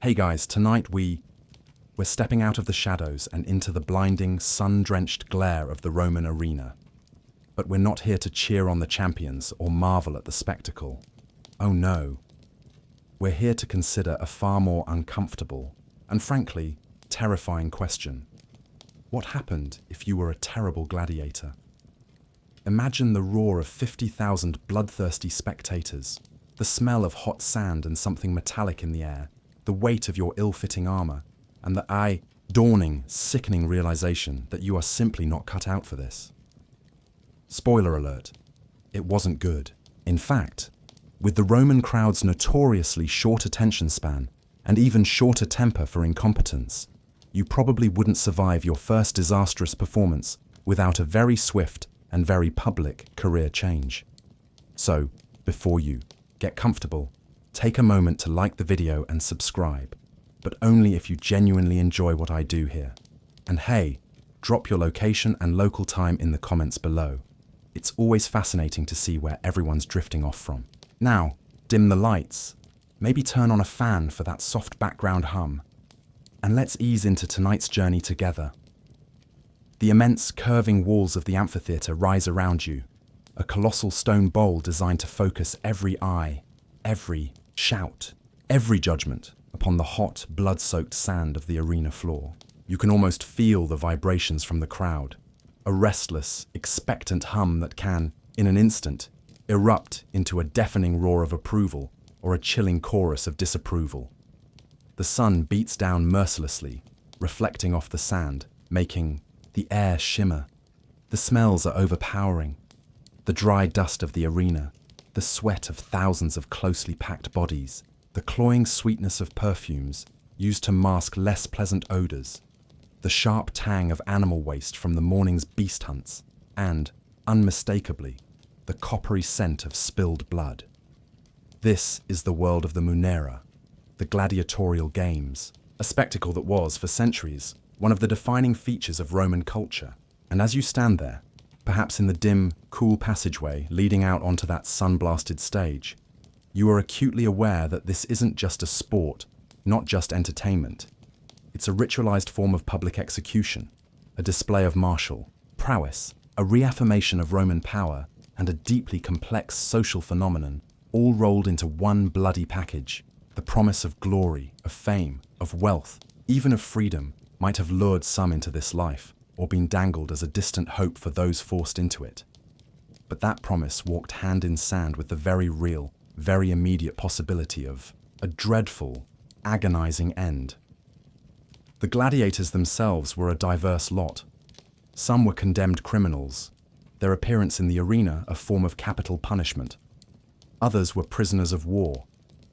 Hey guys, tonight we're stepping out of the shadows and into the blinding, sun-drenched glare of the Roman arena. But we're not here to cheer on the champions or marvel at the spectacle. Oh no. We're here to consider a far more uncomfortable and, frankly, terrifying question. What happened if you were a terrible gladiator? Imagine the roar of 50,000 bloodthirsty spectators, the smell of hot sand and something metallic in the air, the weight of your ill-fitting armor, and the dawning, sickening realization that you are simply not cut out for this. Spoiler alert, it wasn't good. In fact, with the Roman crowd's notoriously short attention span and even shorter temper for incompetence, you probably wouldn't survive your first disastrous performance without a very swift and very public career change. So, before you get comfortable, take a moment to like the video and subscribe, but only if you genuinely enjoy what I do here. And hey, drop your location and local time in the comments below. It's always fascinating to see where everyone's drifting off from. Now, dim the lights, maybe turn on a fan for that soft background hum, and let's ease into tonight's journey together. The immense curving walls of the amphitheater rise around you, a colossal stone bowl designed to focus every eye, every shout, every judgment upon the hot, blood-soaked sand of the arena floor. You can almost feel the vibrations from the crowd, a restless, expectant hum that can, in an instant, erupt into a deafening roar of approval or a chilling chorus of disapproval. The sun beats down mercilessly, reflecting off the sand, making the air shimmer. The smells are overpowering. The dry dust of the arena, the sweat of thousands of closely packed bodies, the cloying sweetness of perfumes used to mask less pleasant odors, the sharp tang of animal waste from the morning's beast hunts, and, unmistakably, the coppery scent of spilled blood. This is the world of the Munera, the gladiatorial games, a spectacle that was, for centuries, one of the defining features of Roman culture. And as you stand there, perhaps in the dim, cool passageway leading out onto that sun-blasted stage, you are acutely aware that this isn't just a sport, not just entertainment. It's a ritualized form of public execution, a display of martial prowess, a reaffirmation of Roman power, and a deeply complex social phenomenon, all rolled into one bloody package. The promise of glory, of fame, of wealth, even of freedom, might have lured some into this life, or been dangled as a distant hope for those forced into it. But that promise walked hand in hand with the very real, very immediate possibility of a dreadful, agonizing end. The gladiators themselves were a diverse lot. Some were condemned criminals, their appearance in the arena a form of capital punishment. Others were prisoners of war,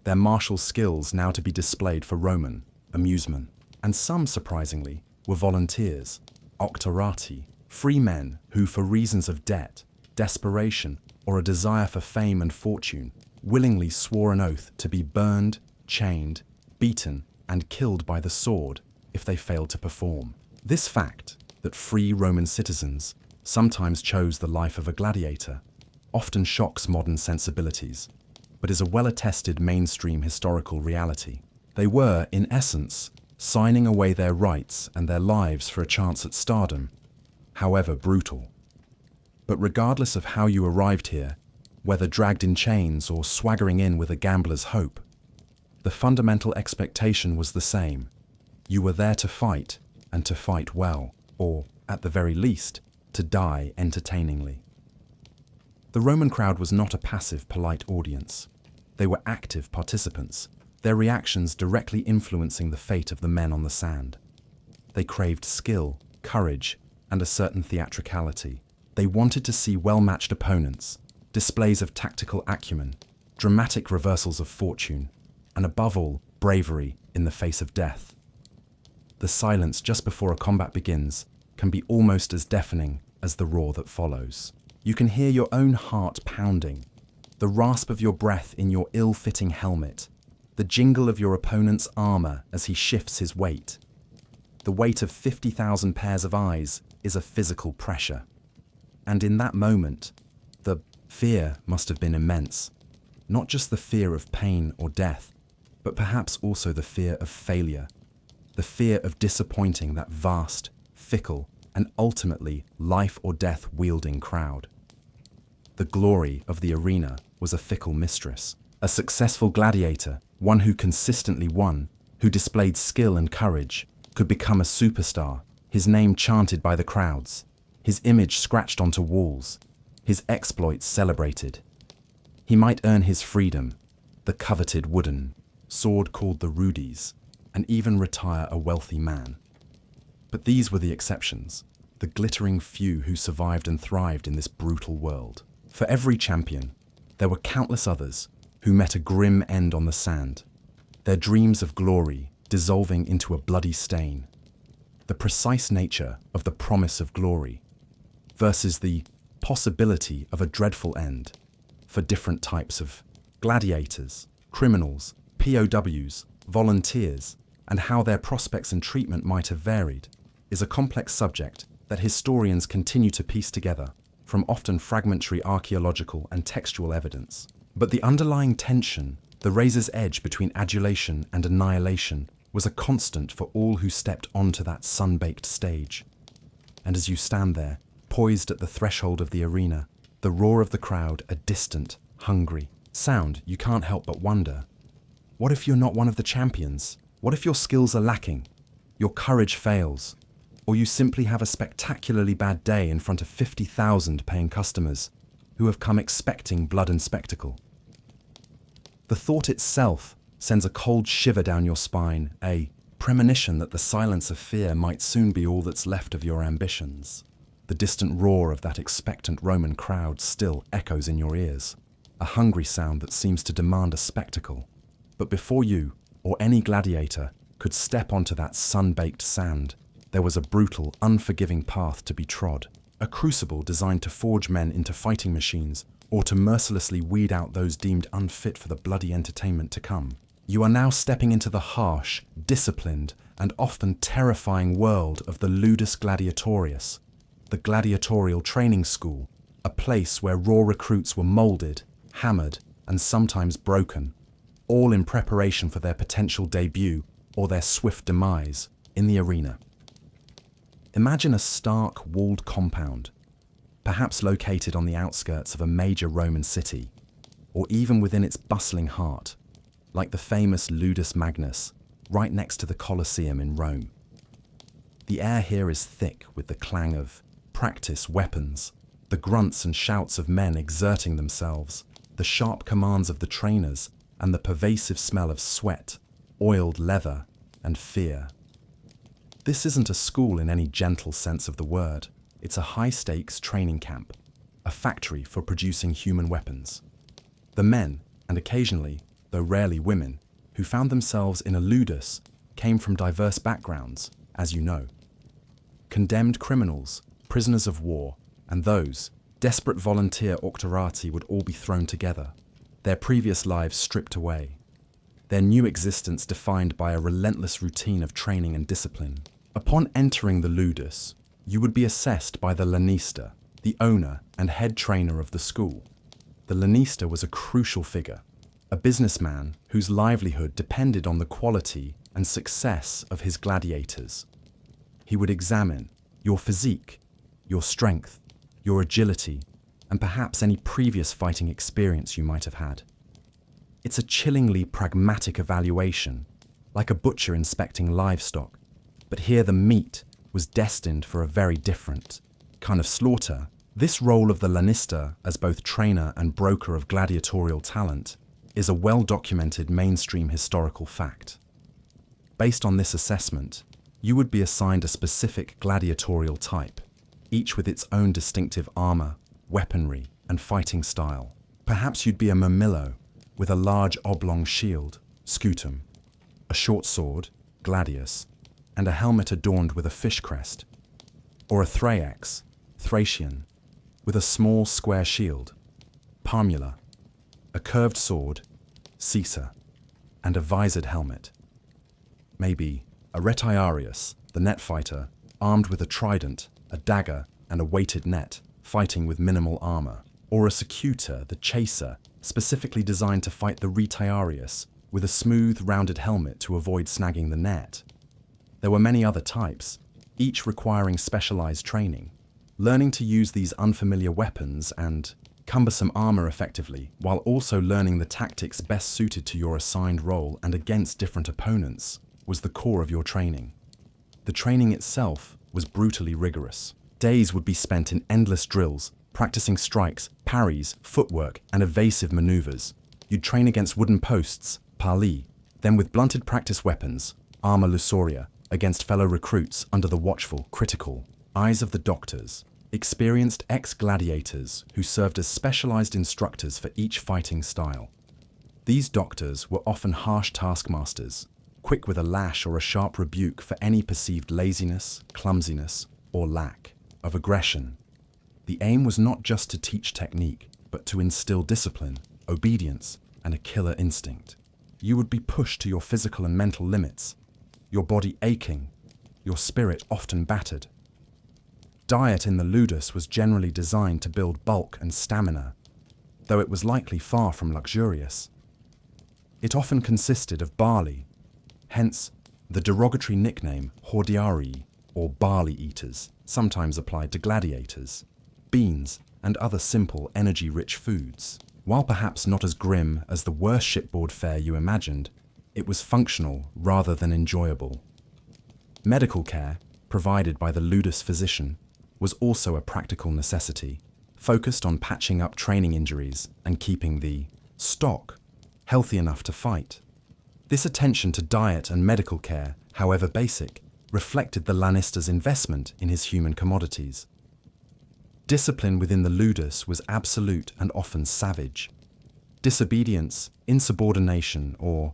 their martial skills now to be displayed for Roman amusement. And some, surprisingly, were volunteers, octorati, free men who, for reasons of debt, desperation, or a desire for fame and fortune, willingly swore an oath to be burned, chained, beaten, and killed by the sword if they failed to perform. This fact, that free Roman citizens sometimes chose the life of a gladiator, often shocks modern sensibilities, but is a well-attested mainstream historical reality. They were, in essence, signing away their rights and their lives for a chance at stardom, however brutal. But regardless of how you arrived here, whether dragged in chains or swaggering in with a gambler's hope, the fundamental expectation was the same. You were there to fight, and to fight well, or, at the very least, to die entertainingly. The Roman crowd was not a passive, polite audience. They were active participants, their reactions directly influencing the fate of the men on the sand. They craved skill, courage, and a certain theatricality. They wanted to see well-matched opponents, displays of tactical acumen, dramatic reversals of fortune, and above all, bravery in the face of death. The silence just before a combat begins can be almost as deafening as the roar that follows. You can hear your own heart pounding, the rasp of your breath in your ill-fitting helmet, the jingle of your opponent's armor as he shifts his weight. The weight of 50,000 pairs of eyes is a physical pressure. And in that moment, the fear must have been immense. Not just the fear of pain or death, but perhaps also the fear of failure, the fear of disappointing that vast, fickle, and ultimately life-or-death wielding crowd. The glory of the arena was a fickle mistress, a successful gladiator, one who consistently won, who displayed skill and courage, could become a superstar, his name chanted by the crowds, his image scratched onto walls, his exploits celebrated. He might earn his freedom, the coveted wooden sword called the rudis, and even retire a wealthy man. But these were the exceptions, the glittering few who survived and thrived in this brutal world. For every champion, there were countless others who met a grim end on the sand, their dreams of glory dissolving into a bloody stain. The precise nature of the promise of glory versus the possibility of a dreadful end for different types of gladiators, criminals, POWs, volunteers, and how their prospects and treatment might have varied, is a complex subject that historians continue to piece together from often fragmentary archaeological and textual evidence. But the underlying tension, the razor's edge between adulation and annihilation, was a constant for all who stepped onto that sun-baked stage. And as you stand there, poised at the threshold of the arena, the roar of the crowd a distant, hungry sound, you can't help but wonder, what if you're not one of the champions? What if your skills are lacking, your courage fails, or you simply have a spectacularly bad day in front of 50,000 paying customers who have come expecting blood and spectacle? The thought itself sends a cold shiver down your spine, a premonition that the silence of fear might soon be all that's left of your ambitions. The distant roar of that expectant Roman crowd still echoes in your ears, a hungry sound that seems to demand a spectacle. But before you, or any gladiator, could step onto that sun-baked sand, there was a brutal, unforgiving path to be trod, a crucible designed to forge men into fighting machines or to mercilessly weed out those deemed unfit for the bloody entertainment to come. You are now stepping into the harsh, disciplined, and often terrifying world of the ludus gladiatorius, the gladiatorial training school, a place where raw recruits were molded, hammered, and sometimes broken, all in preparation for their potential debut or their swift demise in the arena. Imagine a stark, walled compound, perhaps located on the outskirts of a major Roman city, or even within its bustling heart, like the famous Ludus Magnus, right next to the Colosseum in Rome. The air here is thick with the clang of practice weapons, the grunts and shouts of men exerting themselves, the sharp commands of the trainers, and the pervasive smell of sweat, oiled leather, and fear. This isn't a school in any gentle sense of the word. It's a high-stakes training camp, a factory for producing human weapons. The men, and occasionally, though rarely women, who found themselves in a ludus came from diverse backgrounds, as you know. Condemned criminals, prisoners of war, and those, desperate volunteer auctorati would all be thrown together, their previous lives stripped away, their new existence defined by a relentless routine of training and discipline. Upon entering the ludus, you would be assessed by the lanista, the owner and head trainer of the school. The lanista was a crucial figure, a businessman whose livelihood depended on the quality and success of his gladiators. He would examine your physique, your strength, your agility, and perhaps any previous fighting experience you might have had. It's a chillingly pragmatic evaluation, like a butcher inspecting livestock, but here the meat was destined for a very different kind of slaughter. This role of the lanista as both trainer and broker of gladiatorial talent is a well-documented mainstream historical fact. Based on this assessment, you would be assigned a specific gladiatorial type, each with its own distinctive armor, weaponry, and fighting style. Perhaps you'd be a murmillo, with a large oblong shield, scutum, a short sword, gladius, and a helmet adorned with a fish crest, or a thraex, Thracian, with a small square shield, parmula, a curved sword, caesar, and a visored helmet. Maybe a retiarius, the net fighter, armed with a trident, a dagger, and a weighted net, fighting with minimal armor, or a secutor, the chaser, specifically designed to fight the retiarius, with a smooth, rounded helmet to avoid snagging the net. There were many other types, each requiring specialized training. Learning to use these unfamiliar weapons and cumbersome armor effectively, while also learning the tactics best suited to your assigned role and against different opponents, was the core of your training. The training itself was brutally rigorous. Days would be spent in endless drills, practicing strikes, parries, footwork, and evasive maneuvers. You'd train against wooden posts, pali, then with blunted practice weapons, armor lusoria, against fellow recruits under the watchful, critical eyes of the doctors, experienced ex-gladiators who served as specialized instructors for each fighting style. These doctors were often harsh taskmasters, quick with a lash or a sharp rebuke for any perceived laziness, clumsiness, or lack of aggression. The aim was not just to teach technique, but to instill discipline, obedience, and a killer instinct. You would be pushed to your physical and mental limits, your body aching, your spirit often battered. Diet in the ludus was generally designed to build bulk and stamina, though it was likely far from luxurious. It often consisted of barley, hence the derogatory nickname hordearii, or barley eaters, sometimes applied to gladiators, beans, and other simple, energy-rich foods. While perhaps not as grim as the worst shipboard fare you imagined, it was functional rather than enjoyable. Medical care, provided by the ludus physician, was also a practical necessity, focused on patching up training injuries and keeping the stock healthy enough to fight. This attention to diet and medical care, however basic, reflected the lanista's investment in his human commodities. Discipline within the ludus was absolute and often savage. Disobedience, insubordination, or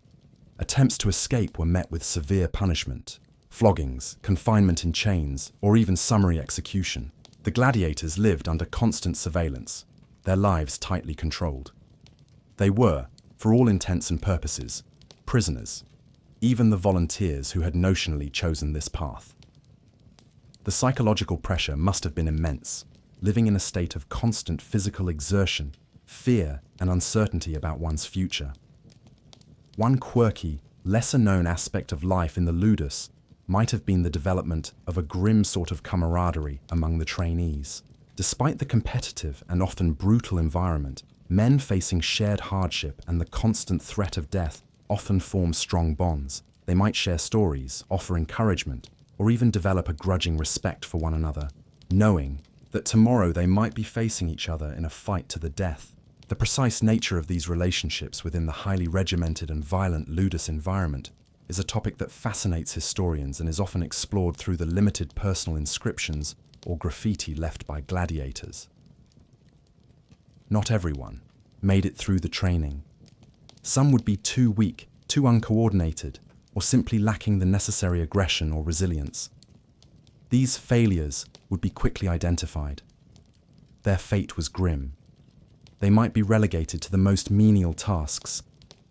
attempts to escape were met with severe punishment. Floggings, confinement in chains, or even summary execution. The gladiators lived under constant surveillance, their lives tightly controlled. They were, for all intents and purposes, prisoners, even the volunteers who had notionally chosen this path. The psychological pressure must have been immense, living in a state of constant physical exertion, fear, and uncertainty about one's future. One quirky, lesser-known aspect of life in the ludus might have been the development of a grim sort of camaraderie among the trainees. Despite the competitive and often brutal environment, men facing shared hardship and the constant threat of death often form strong bonds. They might share stories, offer encouragement, or even develop a grudging respect for one another, knowing that tomorrow they might be facing each other in a fight to the death. The precise nature of these relationships within the highly regimented and violent ludus environment is a topic that fascinates historians and is often explored through the limited personal inscriptions or graffiti left by gladiators. Not everyone made it through the training. Some would be too weak, too uncoordinated, or simply lacking the necessary aggression or resilience. These failures would be quickly identified. Their fate was grim. They might be relegated to the most menial tasks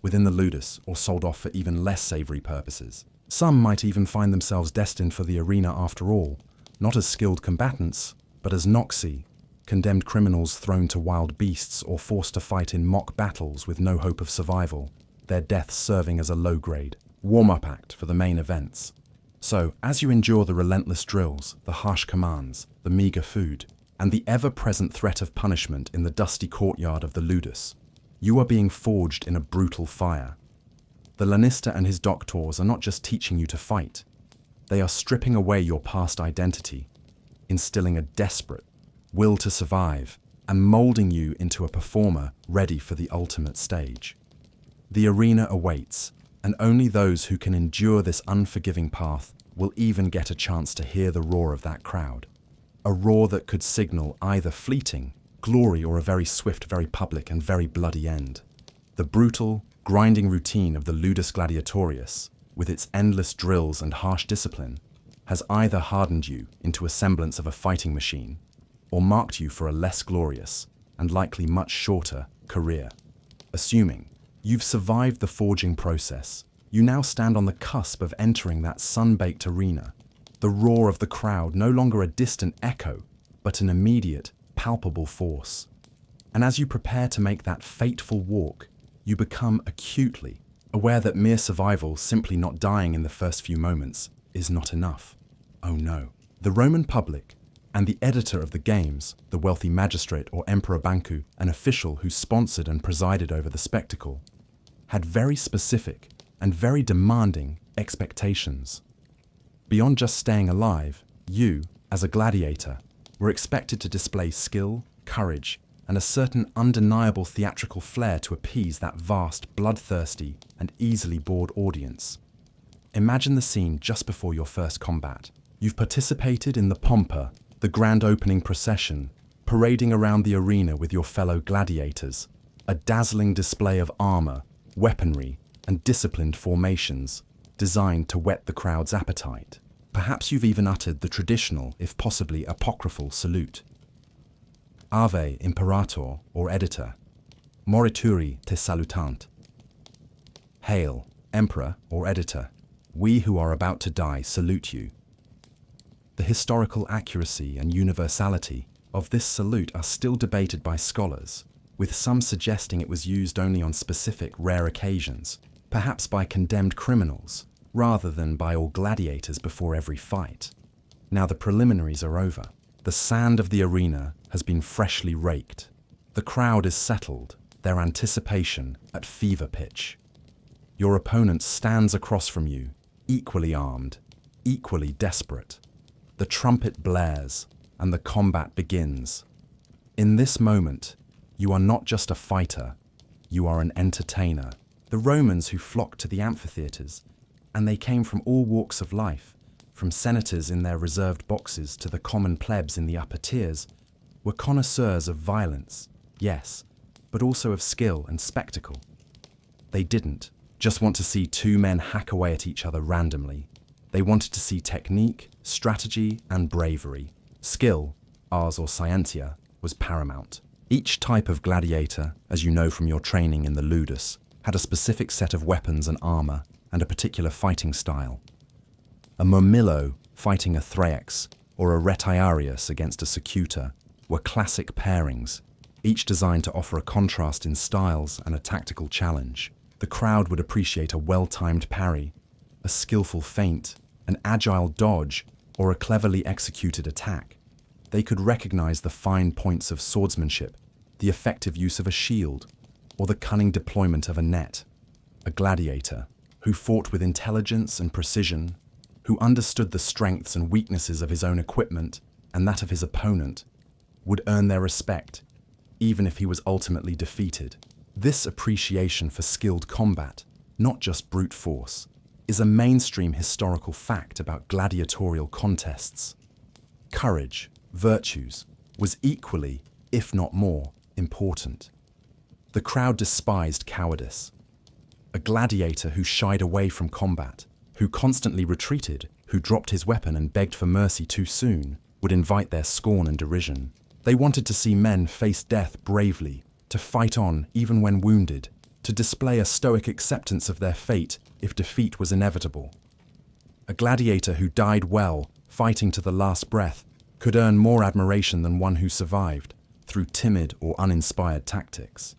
within the ludus or sold off for even less savory purposes. Some might even find themselves destined for the arena after all, not as skilled combatants, but as noxi, condemned criminals thrown to wild beasts or forced to fight in mock battles with no hope of survival, their deaths serving as a low-grade warm-up act for the main events. So, as you endure the relentless drills, the harsh commands, the meager food, and the ever-present threat of punishment in the dusty courtyard of the ludus, you are being forged in a brutal fire. The lanista and his doctors are not just teaching you to fight, they are stripping away your past identity, instilling a desperate will to survive, and molding you into a performer ready for the ultimate stage. The arena awaits, and only those who can endure this unforgiving path will even get a chance to hear the roar of that crowd. A roar that could signal either fleeting glory or a very swift, very public, and very bloody end. The brutal, grinding routine of the ludus gladiatorius, with its endless drills and harsh discipline, has either hardened you into a semblance of a fighting machine, or marked you for a less glorious, and likely much shorter, career. Assuming you've survived the forging process, you now stand on the cusp of entering that sun-baked arena, the roar of the crowd no longer a distant echo, but an immediate, palpable force. And as you prepare to make that fateful walk, you become acutely aware that mere survival, simply not dying in the first few moments, is not enough. Oh no. The Roman public and the editor of the games, the wealthy magistrate or Emperor Bancu, an official who sponsored and presided over the spectacle, had very specific and very demanding expectations. Beyond just staying alive, you, as a gladiator, were expected to display skill, courage, and a certain undeniable theatrical flair to appease that vast, bloodthirsty, and easily bored audience. Imagine the scene just before your first combat. You've participated in the pompa, the grand opening procession, parading around the arena with your fellow gladiators, a dazzling display of armor, weaponry, and disciplined formations, designed to whet the crowd's appetite. Perhaps you've even uttered the traditional, if possibly apocryphal, salute. Ave, Imperator, or Editor, morituri te salutant. Hail, Emperor or Editor, we who are about to die salute you. The historical accuracy and universality of this salute are still debated by scholars, with some suggesting it was used only on specific rare occasions, perhaps by condemned criminals, rather than by all gladiators before every fight. Now the preliminaries are over. The sand of the arena has been freshly raked. The crowd is settled, their anticipation at fever pitch. Your opponent stands across from you, equally armed, equally desperate. The trumpet blares, and the combat begins. In this moment, you are not just a fighter, you are an entertainer. The Romans who flocked to the amphitheaters, and they came from all walks of life, from senators in their reserved boxes to the common plebs in the upper tiers, were connoisseurs of violence, yes, but also of skill and spectacle. They didn't just want to see two men hack away at each other randomly. They wanted to see technique, strategy, and bravery. Skill, ars or scientia, was paramount. Each type of gladiator, as you know from your training in the ludus, had a specific set of weapons and armor and a particular fighting style. A murmillo fighting a thraex or a retiarius against a secutor were classic pairings, each designed to offer a contrast in styles and a tactical challenge. The crowd would appreciate a well-timed parry, a skillful feint, an agile dodge, or a cleverly executed attack. They could recognize the fine points of swordsmanship, the effective use of a shield, or the cunning deployment of a net. A gladiator, who fought with intelligence and precision, who understood the strengths and weaknesses of his own equipment and that of his opponent, would earn their respect, even if he was ultimately defeated. This appreciation for skilled combat, not just brute force, is a mainstream historical fact about gladiatorial contests. Courage, virtues, was equally, if not more, important. The crowd despised cowardice. A gladiator who shied away from combat, who constantly retreated, who dropped his weapon and begged for mercy too soon, would invite their scorn and derision. They wanted to see men face death bravely, to fight on even when wounded, to display a stoic acceptance of their fate if defeat was inevitable. A gladiator who died well, fighting to the last breath, could earn more admiration than one who survived, through timid or uninspired tactics.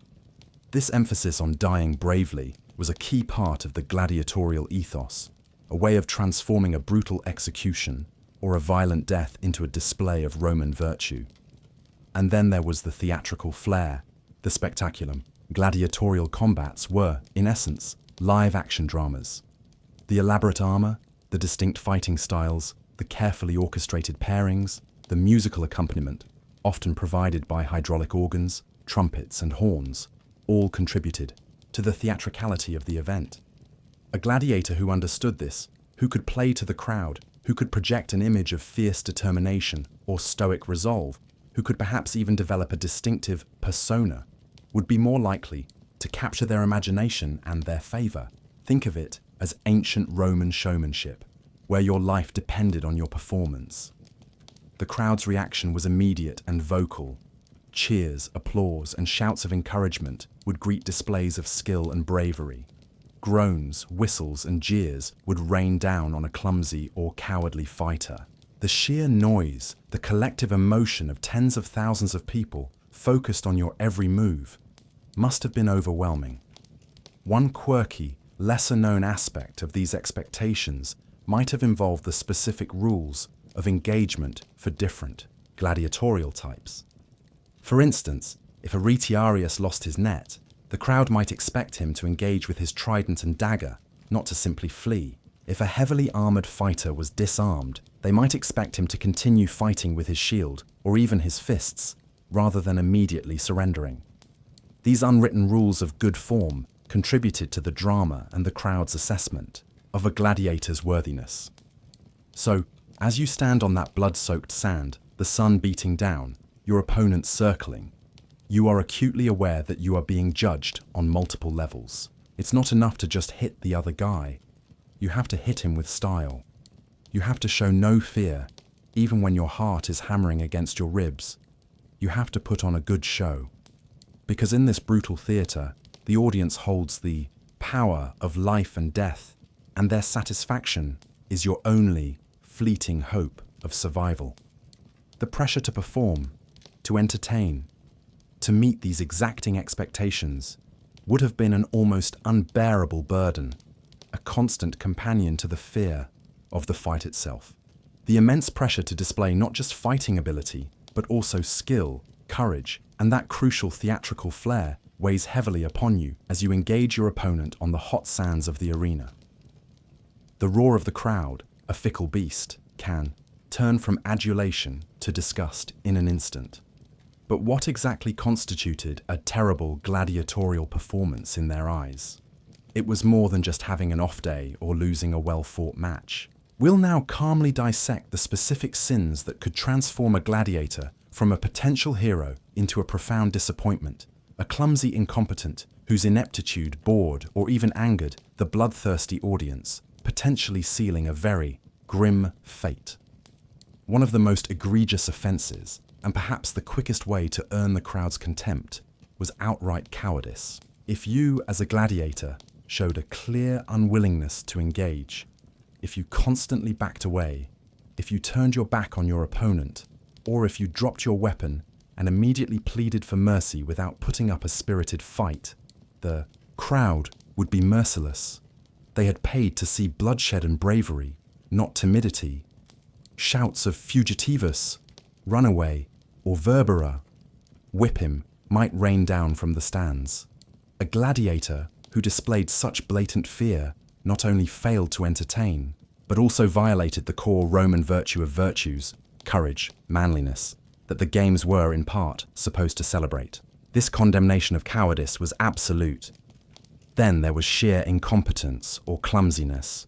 This emphasis on dying bravely was a key part of the gladiatorial ethos, a way of transforming a brutal execution or a violent death into a display of Roman virtue. And then there was the theatrical flair, the spectaculum. Gladiatorial combats were, in essence, live-action dramas. The elaborate armor, the distinct fighting styles, the carefully orchestrated pairings, the musical accompaniment, often provided by hydraulic organs, trumpets, and horns, all contributed to the theatricality of the event. A gladiator who understood this, who could play to the crowd, who could project an image of fierce determination or stoic resolve, who could perhaps even develop a distinctive persona, would be more likely to capture their imagination and their favor. Think of it as ancient Roman showmanship, where your life depended on your performance. The crowd's reaction was immediate and vocal. Cheers, applause, and shouts of encouragement would greet displays of skill and bravery. Groans, whistles, and jeers would rain down on a clumsy or cowardly fighter. The sheer noise, the collective emotion of tens of thousands of people focused on your every move, must have been overwhelming. One quirky lesser-known aspect of these expectations might have involved the specific rules of engagement for different gladiatorial types. For instance, if a retiarius lost his net, the crowd might expect him to engage with his trident and dagger, not to simply flee. If a heavily armored fighter was disarmed, they might expect him to continue fighting with his shield or even his fists, rather than immediately surrendering. These unwritten rules of good form contributed to the drama and the crowd's assessment of a gladiator's worthiness. So, as you stand on that blood-soaked sand, the sun beating down, your opponent circling, you are acutely aware that you are being judged on multiple levels. It's not enough to just hit the other guy. You have to hit him with style. You have to show no fear, even when your heart is hammering against your ribs. You have to put on a good show. Because in this brutal theatre, the audience holds the power of life and death, and their satisfaction is your only fleeting hope of survival. The pressure to perform, to entertain, to meet these exacting expectations would have been an almost unbearable burden, a constant companion to the fear of the fight itself. The immense pressure to display not just fighting ability, but also skill, courage, and that crucial theatrical flair weighs heavily upon you as you engage your opponent on the hot sands of the arena. The roar of the crowd, a fickle beast, can turn from adulation to disgust in an instant. But what exactly constituted a terrible gladiatorial performance in their eyes? It was more than just having an off day or losing a well-fought match. We'll now calmly dissect the specific sins that could transform a gladiator from a potential hero into a profound disappointment, a clumsy incompetent whose ineptitude bored or even angered the bloodthirsty audience, potentially sealing a very grim fate. One of the most egregious offences, and perhaps the quickest way to earn the crowd's contempt, was outright cowardice. If you, as a gladiator, showed a clear unwillingness to engage, if you constantly backed away, if you turned your back on your opponent, or if you dropped your weapon and immediately pleaded for mercy without putting up a spirited fight, the crowd would be merciless. They had paid to see bloodshed and bravery, not timidity. Shouts of fugitivus, runaway, or verbera, whip him, might rain down from the stands. A gladiator who displayed such blatant fear not only failed to entertain, but also violated the core Roman virtue of virtues, courage, manliness, that the games were, in part, supposed to celebrate. This condemnation of cowardice was absolute. Then there was sheer incompetence or clumsiness.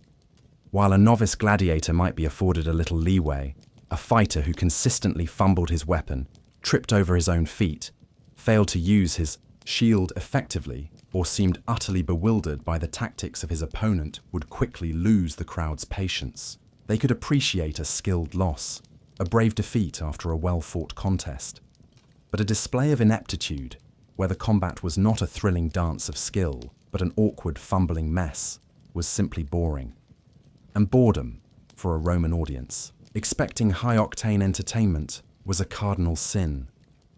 While a novice gladiator might be afforded a little leeway, a fighter who consistently fumbled his weapon, tripped over his own feet, failed to use his shield effectively, or seemed utterly bewildered by the tactics of his opponent would quickly lose the crowd's patience. They could appreciate a skilled loss, a brave defeat after a well-fought contest. But a display of ineptitude, where the combat was not a thrilling dance of skill, but an awkward, fumbling mess, was simply boring. And boredom, for a Roman audience, expecting high-octane entertainment, was a cardinal sin.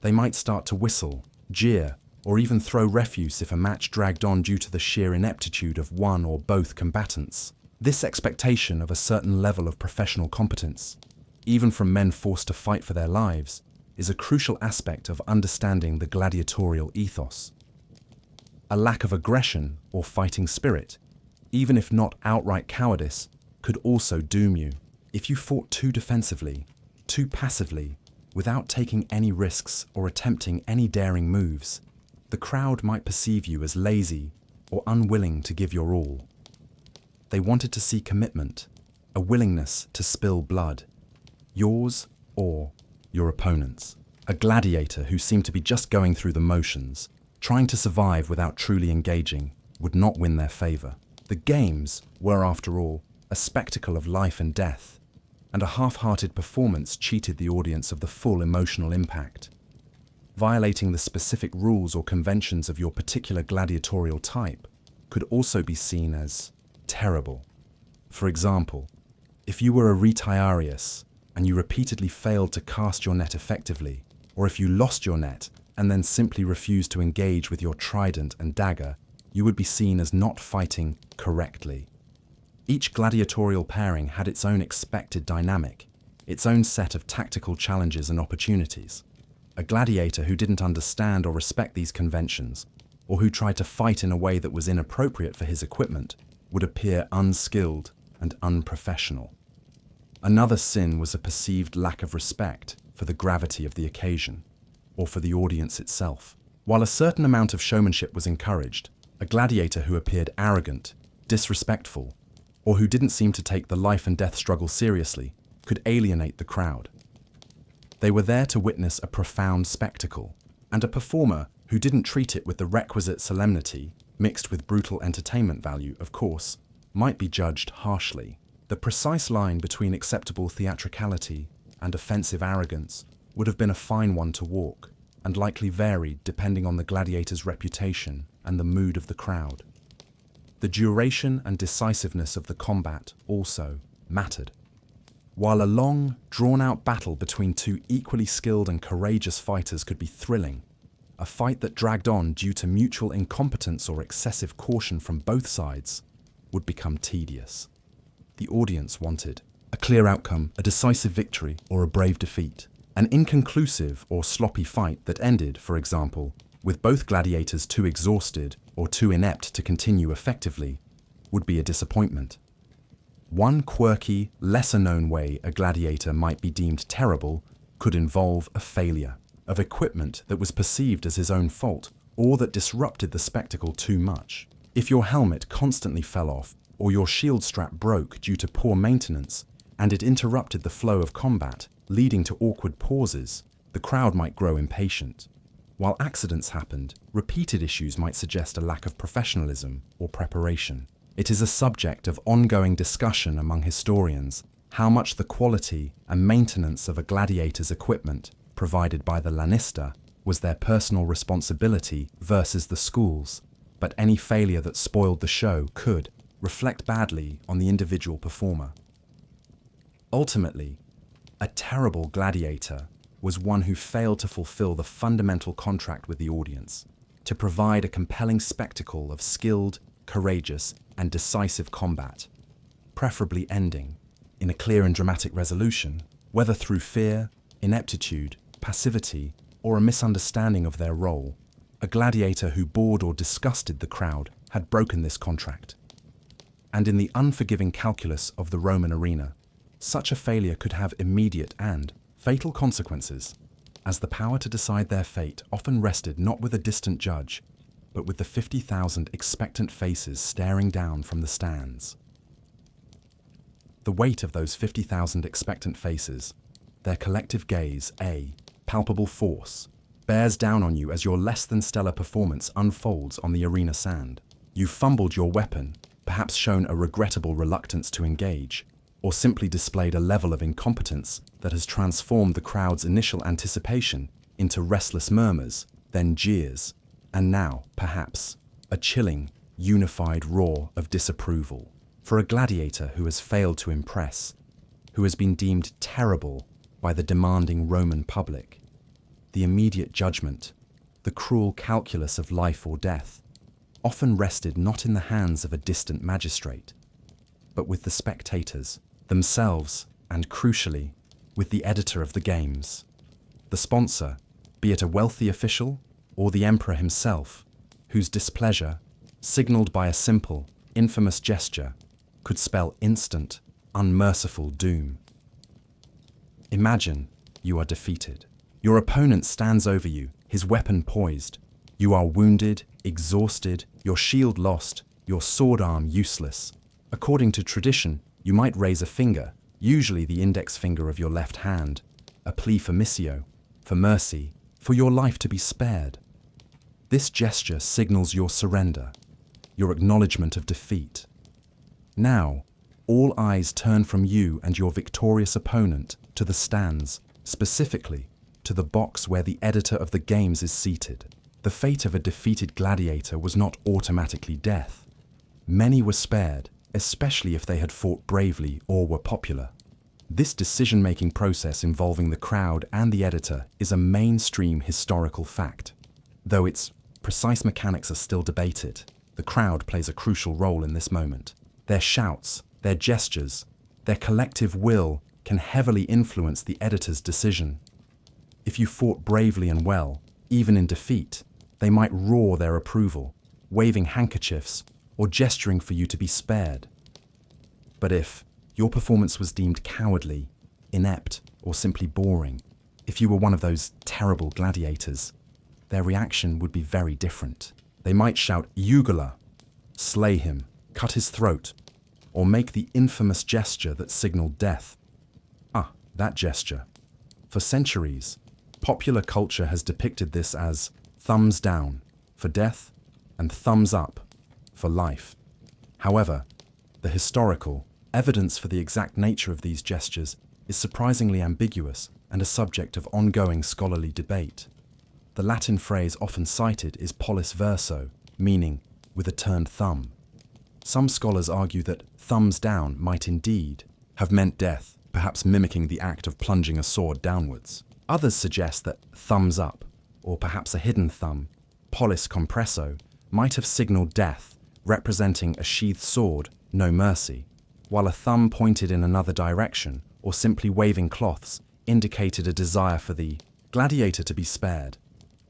They might start to whistle, jeer, or even throw refuse if a match dragged on due to the sheer ineptitude of one or both combatants. This expectation of a certain level of professional competence, even from men forced to fight for their lives, is a crucial aspect of understanding the gladiatorial ethos. A lack of aggression or fighting spirit, even if not outright cowardice, could also doom you. If you fought too defensively, too passively, without taking any risks or attempting any daring moves, the crowd might perceive you as lazy or unwilling to give your all. They wanted to see commitment, a willingness to spill blood, yours or your opponent's. A gladiator who seemed to be just going through the motions, trying to survive without truly engaging, would not win their favor. The games were, after all, a spectacle of life and death, and a half-hearted performance cheated the audience of the full emotional impact. Violating the specific rules or conventions of your particular gladiatorial type could also be seen as terrible. For example, if you were a retiarius and you repeatedly failed to cast your net effectively, or if you lost your net and then simply refused to engage with your trident and dagger, you would be seen as not fighting correctly. Each gladiatorial pairing had its own expected dynamic, its own set of tactical challenges and opportunities. A gladiator who didn't understand or respect these conventions, or who tried to fight in a way that was inappropriate for his equipment, would appear unskilled and unprofessional. Another sin was a perceived lack of respect for the gravity of the occasion, or for the audience itself. While a certain amount of showmanship was encouraged, a gladiator who appeared arrogant, disrespectful, or who didn't seem to take the life and death struggle seriously could alienate the crowd. They were there to witness a profound spectacle, and a performer who didn't treat it with the requisite solemnity, mixed with brutal entertainment value, of course, might be judged harshly. The precise line between acceptable theatricality and offensive arrogance would have been a fine one to walk, and likely varied depending on the gladiator's reputation and the mood of the crowd. The duration and decisiveness of the combat also mattered. While a long, drawn-out battle between two equally skilled and courageous fighters could be thrilling, a fight that dragged on due to mutual incompetence or excessive caution from both sides would become tedious. The audience wanted a clear outcome, a decisive victory, or a brave defeat. An inconclusive or sloppy fight that ended, for example, with both gladiators too exhausted or too inept to continue effectively, would be a disappointment. One quirky, lesser-known way a gladiator might be deemed terrible could involve a failure of equipment that was perceived as his own fault or that disrupted the spectacle too much. If your helmet constantly fell off or your shield strap broke due to poor maintenance and it interrupted the flow of combat, leading to awkward pauses, the crowd might grow impatient. While accidents happened, repeated issues might suggest a lack of professionalism or preparation. It is a subject of ongoing discussion among historians how much the quality and maintenance of a gladiator's equipment provided by the lanista was their personal responsibility versus the school's, but any failure that spoiled the show could reflect badly on the individual performer. Ultimately, a terrible gladiator was one who failed to fulfill the fundamental contract with the audience, to provide a compelling spectacle of skilled, courageous, and decisive combat, preferably ending in a clear and dramatic resolution, whether through fear, ineptitude, passivity, or a misunderstanding of their role. A gladiator who bored or disgusted the crowd had broken this contract. And in the unforgiving calculus of the Roman arena, such a failure could have immediate and fatal consequences, as the power to decide their fate often rested not with a distant judge, but with the 50,000 expectant faces staring down from the stands. The weight of those 50,000 expectant faces, their collective gaze, a palpable force, bears down on you as your less than stellar performance unfolds on the arena sand. You fumbled your weapon, perhaps shown a regrettable reluctance to engage, or simply displayed a level of incompetence that has transformed the crowd's initial anticipation into restless murmurs, then jeers, and now, perhaps, a chilling, unified roar of disapproval. For a gladiator who has failed to impress, who has been deemed terrible by the demanding Roman public, the immediate judgment, the cruel calculus of life or death, often rested not in the hands of a distant magistrate, but with the spectators themselves, and crucially, with the editor of the games. The sponsor, be it a wealthy official or the emperor himself, whose displeasure, signaled by a simple, infamous gesture, could spell instant, unmerciful doom. Imagine you are defeated. Your opponent stands over you, his weapon poised. You are wounded, exhausted, your shield lost, your sword arm useless. According to tradition, you might raise a finger, usually the index finger of your left hand, a plea for missio, for mercy, for your life to be spared. This gesture signals your surrender, your acknowledgement of defeat. Now, all eyes turn from you and your victorious opponent to the stands, specifically to the box where the editor of the games is seated. The fate of a defeated gladiator was not automatically death. Many were spared, especially if they had fought bravely or were popular. This decision-making process involving the crowd and the editor is a mainstream historical fact, though its precise mechanics are still debated. The crowd plays a crucial role in this moment. Their shouts, their gestures, their collective will can heavily influence the editor's decision. If you fought bravely and well, even in defeat, they might roar their approval, waving handkerchiefs or gesturing for you to be spared. But if your performance was deemed cowardly, inept, or simply boring, if you were one of those terrible gladiators, their reaction would be very different. They might shout "Ugula," slay him, cut his throat, or make the infamous gesture that signaled death. Ah, that gesture. For centuries, popular culture has depicted this as thumbs down for death and thumbs up for life. However, the historical evidence for the exact nature of these gestures is surprisingly ambiguous and a subject of ongoing scholarly debate. The Latin phrase often cited is pollis verso, meaning with a turned thumb. Some scholars argue that thumbs down might indeed have meant death, perhaps mimicking the act of plunging a sword downwards. Others suggest that thumbs up, or perhaps a hidden thumb, pollis compresso, might have signaled death, representing a sheathed sword, no mercy, while a thumb pointed in another direction, or simply waving cloths, indicated a desire for the gladiator to be spared.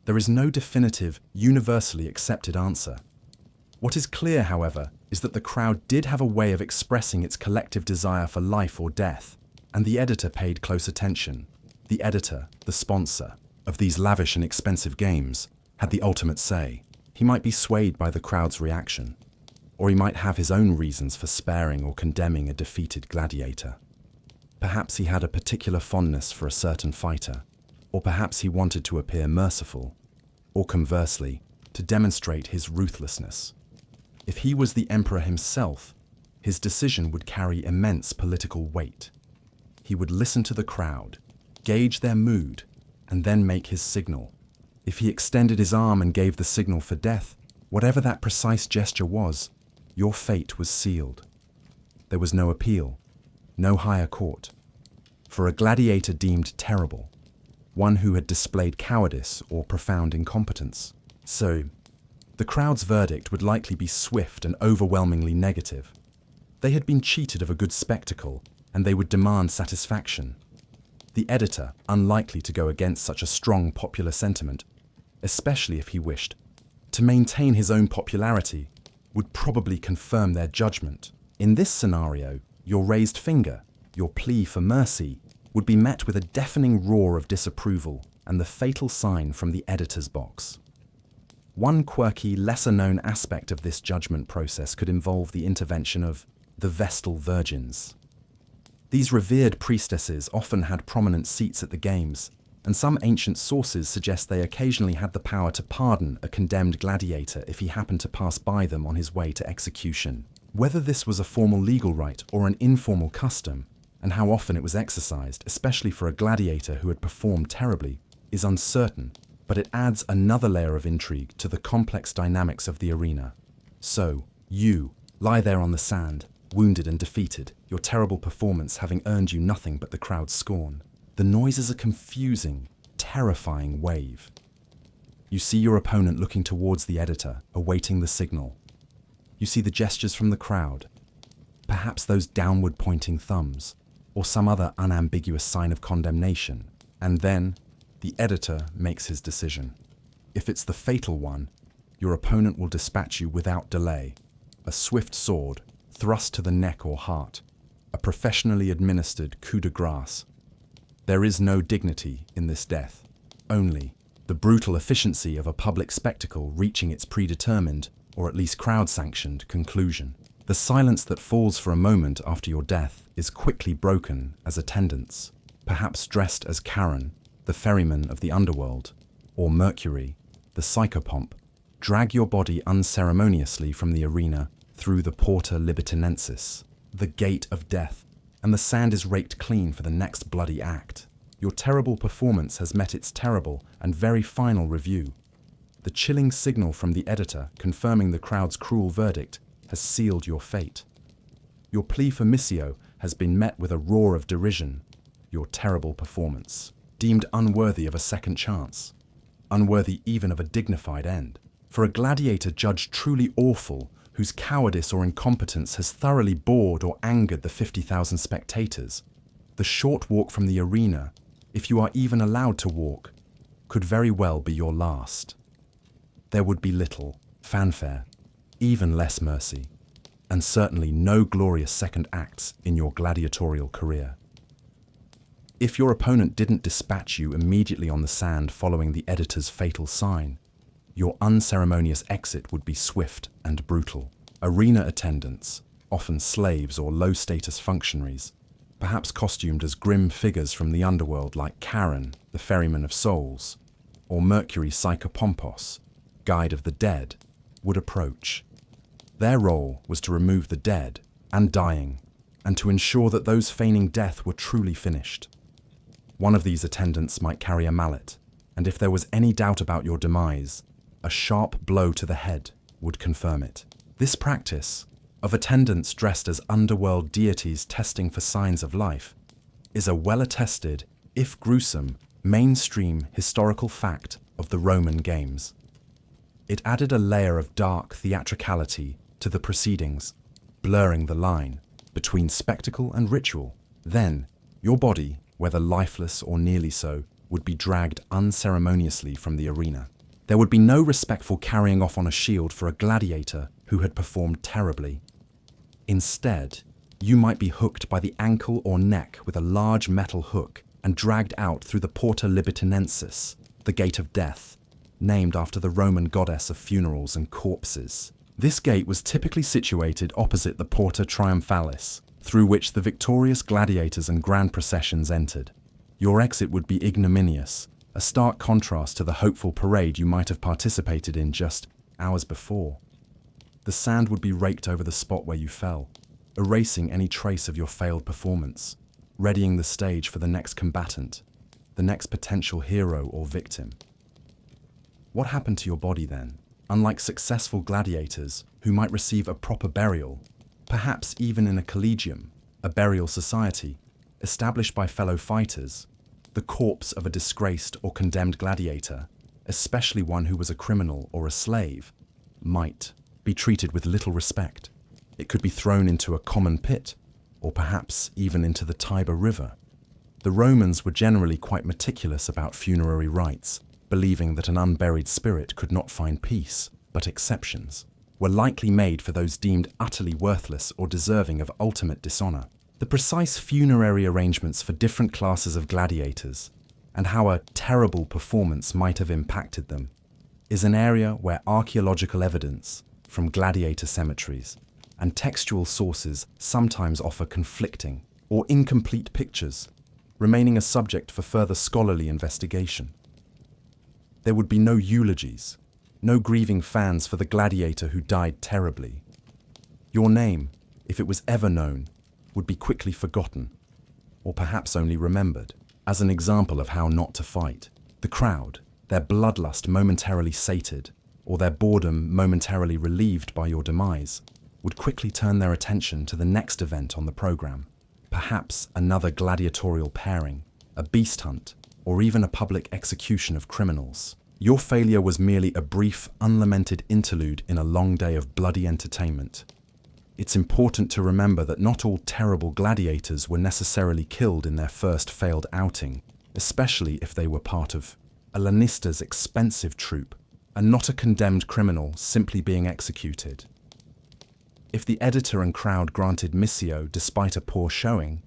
There is no definitive, universally accepted answer. What is clear, however, is that the crowd did have a way of expressing its collective desire for life or death, and the editor paid close attention. The editor, the sponsor, of these lavish and expensive games, had the ultimate say. He might be swayed by the crowd's reaction, or he might have his own reasons for sparing or condemning a defeated gladiator. Perhaps he had a particular fondness for a certain fighter, or perhaps he wanted to appear merciful, or conversely, to demonstrate his ruthlessness. If he was the emperor himself, his decision would carry immense political weight. He would listen to the crowd, gauge their mood, and then make his signal. If he extended his arm and gave the signal for death, whatever that precise gesture was, your fate was sealed. There was no appeal, no higher court. For a gladiator deemed terrible, one who had displayed cowardice or profound incompetence. So, the crowd's verdict would likely be swift and overwhelmingly negative. They had been cheated of a good spectacle, and they would demand satisfaction. The editor, unlikely to go against such a strong popular sentiment, especially if he wished to maintain his own popularity, would probably confirm their judgment. In this scenario, your raised finger, your plea for mercy, would be met with a deafening roar of disapproval and the fatal sign from the editor's box. One quirky, lesser-known aspect of this judgment process could involve the intervention of the Vestal Virgins. These revered priestesses often had prominent seats at the games, and some ancient sources suggest they occasionally had the power to pardon a condemned gladiator if he happened to pass by them on his way to execution. Whether this was a formal legal right or an informal custom, and how often it was exercised, especially for a gladiator who had performed terribly, is uncertain, but it adds another layer of intrigue to the complex dynamics of the arena. So, you lie there on the sand, wounded and defeated, your terrible performance having earned you nothing but the crowd's scorn. The noise is a confusing, terrifying wave. You see your opponent looking towards the editor, awaiting the signal. You see the gestures from the crowd, perhaps those downward pointing thumbs, or some other unambiguous sign of condemnation. And then, the editor makes his decision. If it's the fatal one, your opponent will dispatch you without delay. A swift sword, thrust to the neck or heart. A professionally administered coup de grace. There is no dignity in this death, only the brutal efficiency of a public spectacle reaching its predetermined, or at least crowd-sanctioned, conclusion. The silence that falls for a moment after your death is quickly broken as attendants, perhaps dressed as Charon, the ferryman of the underworld, or Mercury, the psychopomp, drag your body unceremoniously from the arena through the Porta Libitinensis, the gate of death, and the sand is raked clean for the next bloody act. Your terrible performance has met its terrible and very final review. The chilling signal from the editor confirming the crowd's cruel verdict has sealed your fate. Your plea for missio has been met with a roar of derision. Your terrible performance, deemed unworthy of a second chance, unworthy even of a dignified end. For a gladiator judged truly awful, whose cowardice or incompetence has thoroughly bored or angered the 50,000 spectators, the short walk from the arena, if you are even allowed to walk, could very well be your last. There would be little fanfare, even less mercy, and certainly no glorious second acts in your gladiatorial career. If your opponent didn't dispatch you immediately on the sand following the editor's fatal sign, your unceremonious exit would be swift and brutal. Arena attendants, often slaves or low-status functionaries, perhaps costumed as grim figures from the underworld like Charon, the ferryman of souls, or Mercury Psychopompos, guide of the dead, would approach. Their role was to remove the dead and dying, and to ensure that those feigning death were truly finished. One of these attendants might carry a mallet, and if there was any doubt about your demise, a sharp blow to the head would confirm it. This practice, of attendants dressed as underworld deities testing for signs of life, is a well-attested, if gruesome, mainstream historical fact of the Roman games. It added a layer of dark theatricality to the proceedings, blurring the line between spectacle and ritual. Then, your body, whether lifeless or nearly so, would be dragged unceremoniously from the arena. There would be no respectful carrying off on a shield for a gladiator who had performed terribly. Instead, you might be hooked by the ankle or neck with a large metal hook and dragged out through the Porta Libitinensis, the gate of death, named after the Roman goddess of funerals and corpses. This gate was typically situated opposite the Porta Triumphalis, through which the victorious gladiators and grand processions entered. Your exit would be ignominious, a stark contrast to the hopeful parade you might have participated in just hours before. The sand would be raked over the spot where you fell, erasing any trace of your failed performance, readying the stage for the next combatant, the next potential hero or victim. What happened to your body then? Unlike successful gladiators who might receive a proper burial, perhaps even in a collegium, a burial society, established by fellow fighters, the corpse of a disgraced or condemned gladiator, especially one who was a criminal or a slave, might be treated with little respect. It could be thrown into a common pit, or perhaps even into the Tiber River. The Romans were generally quite meticulous about funerary rites, believing that an unburied spirit could not find peace, but exceptions were likely made for those deemed utterly worthless or deserving of ultimate dishonor. The precise funerary arrangements for different classes of gladiators, and how a terrible performance might have impacted them, is an area where archaeological evidence from gladiator cemeteries and textual sources sometimes offer conflicting or incomplete pictures, remaining a subject for further scholarly investigation. There would be no eulogies, no grieving fans for the gladiator who died terribly. Your name, if it was ever known, would be quickly forgotten, or perhaps only remembered, as an example of how not to fight. The crowd, their bloodlust momentarily sated, or their boredom momentarily relieved by your demise, would quickly turn their attention to the next event on the program, perhaps another gladiatorial pairing, a beast hunt, or even a public execution of criminals. Your failure was merely a brief, unlamented interlude in a long day of bloody entertainment. It's important to remember that not all terrible gladiators were necessarily killed in their first failed outing, especially if they were part of a Lanista's expensive troupe, and not a condemned criminal simply being executed. If the editor and crowd granted missio despite a poor showing,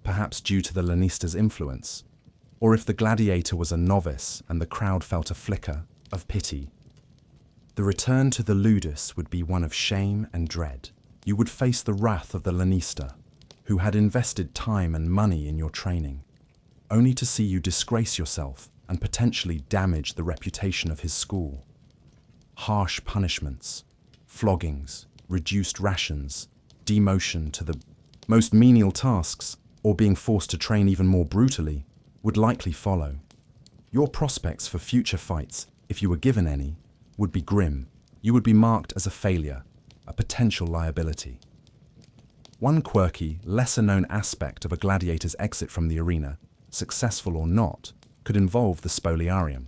perhaps due to the Lanista's influence, or if the gladiator was a novice and the crowd felt a flicker of pity, the return to the ludus would be one of shame and dread. You would face the wrath of the Lanista, who had invested time and money in your training, only to see you disgrace yourself and potentially damage the reputation of his school. Harsh punishments, floggings, reduced rations, demotion to the most menial tasks, or being forced to train even more brutally, would likely follow. Your prospects for future fights, if you were given any, would be grim. You would be marked as a failure, a potential liability. One quirky, lesser-known aspect of a gladiator's exit from the arena, successful or not, could involve the spoliarium.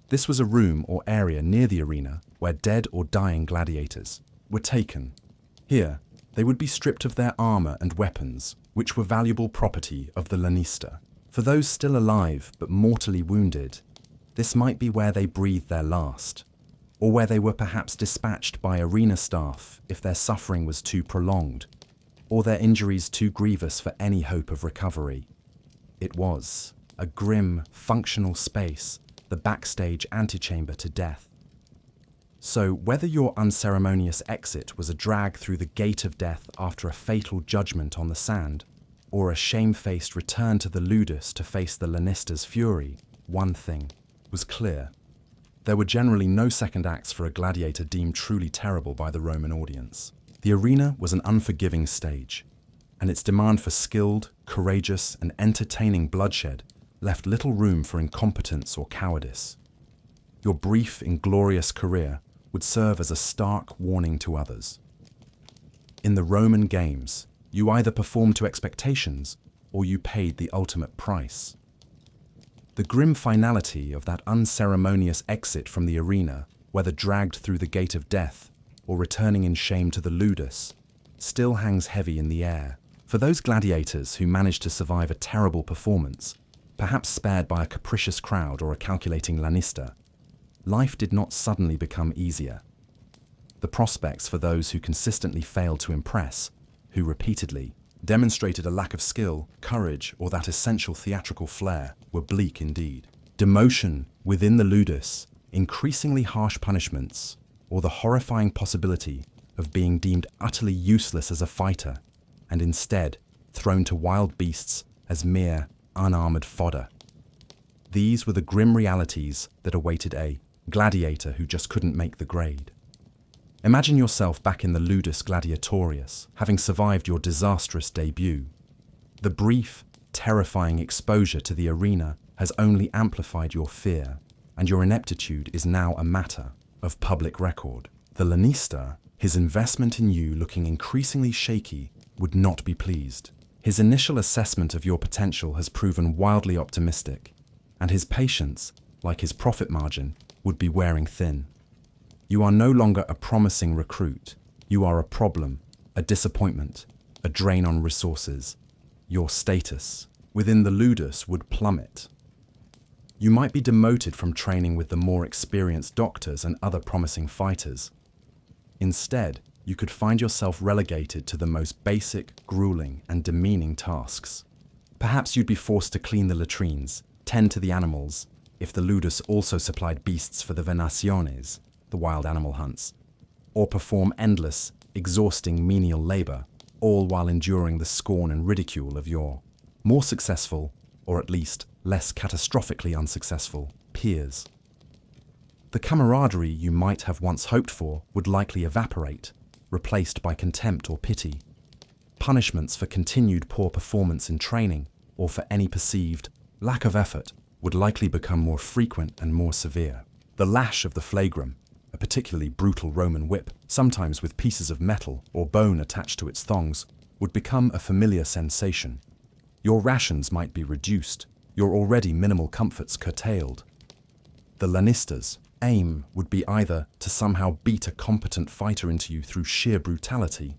This was a room or area near the arena where dead or dying gladiators were taken. Here, they would be stripped of their armor and weapons, which were valuable property of the lanista. For those still alive but mortally wounded, this might be where they breathed their last, or where they were perhaps dispatched by arena staff if their suffering was too prolonged, or their injuries too grievous for any hope of recovery. It was a grim, functional space, the backstage antechamber to death. So whether your unceremonious exit was a drag through the gate of death after a fatal judgment on the sand, or a shamefaced return to the ludus to face the lanista's fury, one thing was clear. There were generally no second acts for a gladiator deemed truly terrible by the Roman audience. The arena was an unforgiving stage, and its demand for skilled, courageous, and entertaining bloodshed left little room for incompetence or cowardice. Your brief, inglorious career would serve as a stark warning to others. In the Roman games, you either performed to expectations or you paid the ultimate price. The grim finality of that unceremonious exit from the arena, whether dragged through the gate of death or returning in shame to the ludus, still hangs heavy in the air. For those gladiators who managed to survive a terrible performance, perhaps spared by a capricious crowd or a calculating lanista, life did not suddenly become easier. The prospects for those who consistently failed to impress, who repeatedly demonstrated a lack of skill, courage, or that essential theatrical flair, were bleak indeed. Demotion within the ludus, increasingly harsh punishments, or the horrifying possibility of being deemed utterly useless as a fighter, and instead thrown to wild beasts as mere, unarmored fodder. These were the grim realities that awaited a gladiator who just couldn't make the grade. Imagine yourself back in the ludus gladiatorius, having survived your disastrous debut. The brief, terrifying exposure to the arena has only amplified your fear, and your ineptitude is now a matter of public record. The lanista, his investment in you looking increasingly shaky, would not be pleased. His initial assessment of your potential has proven wildly optimistic, and his patience, like his profit margin, would be wearing thin. You are no longer a promising recruit. You are a problem, a disappointment, a drain on resources. Your status within the ludus would plummet. You might be demoted from training with the more experienced doctors and other promising fighters. Instead, you could find yourself relegated to the most basic, grueling, and demeaning tasks. Perhaps you'd be forced to clean the latrines, tend to the animals, if the ludus also supplied beasts for the venaciones, the wild animal hunts, or perform endless, exhausting menial labor, all while enduring the scorn and ridicule of your more successful, or at least less catastrophically unsuccessful, peers. The camaraderie you might have once hoped for would likely evaporate, replaced by contempt or pity. Punishments for continued poor performance in training, or for any perceived lack of effort, would likely become more frequent and more severe. The lash of the flagrum, a particularly brutal Roman whip, sometimes with pieces of metal or bone attached to its thongs, would become a familiar sensation. Your rations might be reduced, your already minimal comforts curtailed. The lanista's aim would be either to somehow beat a competent fighter into you through sheer brutality,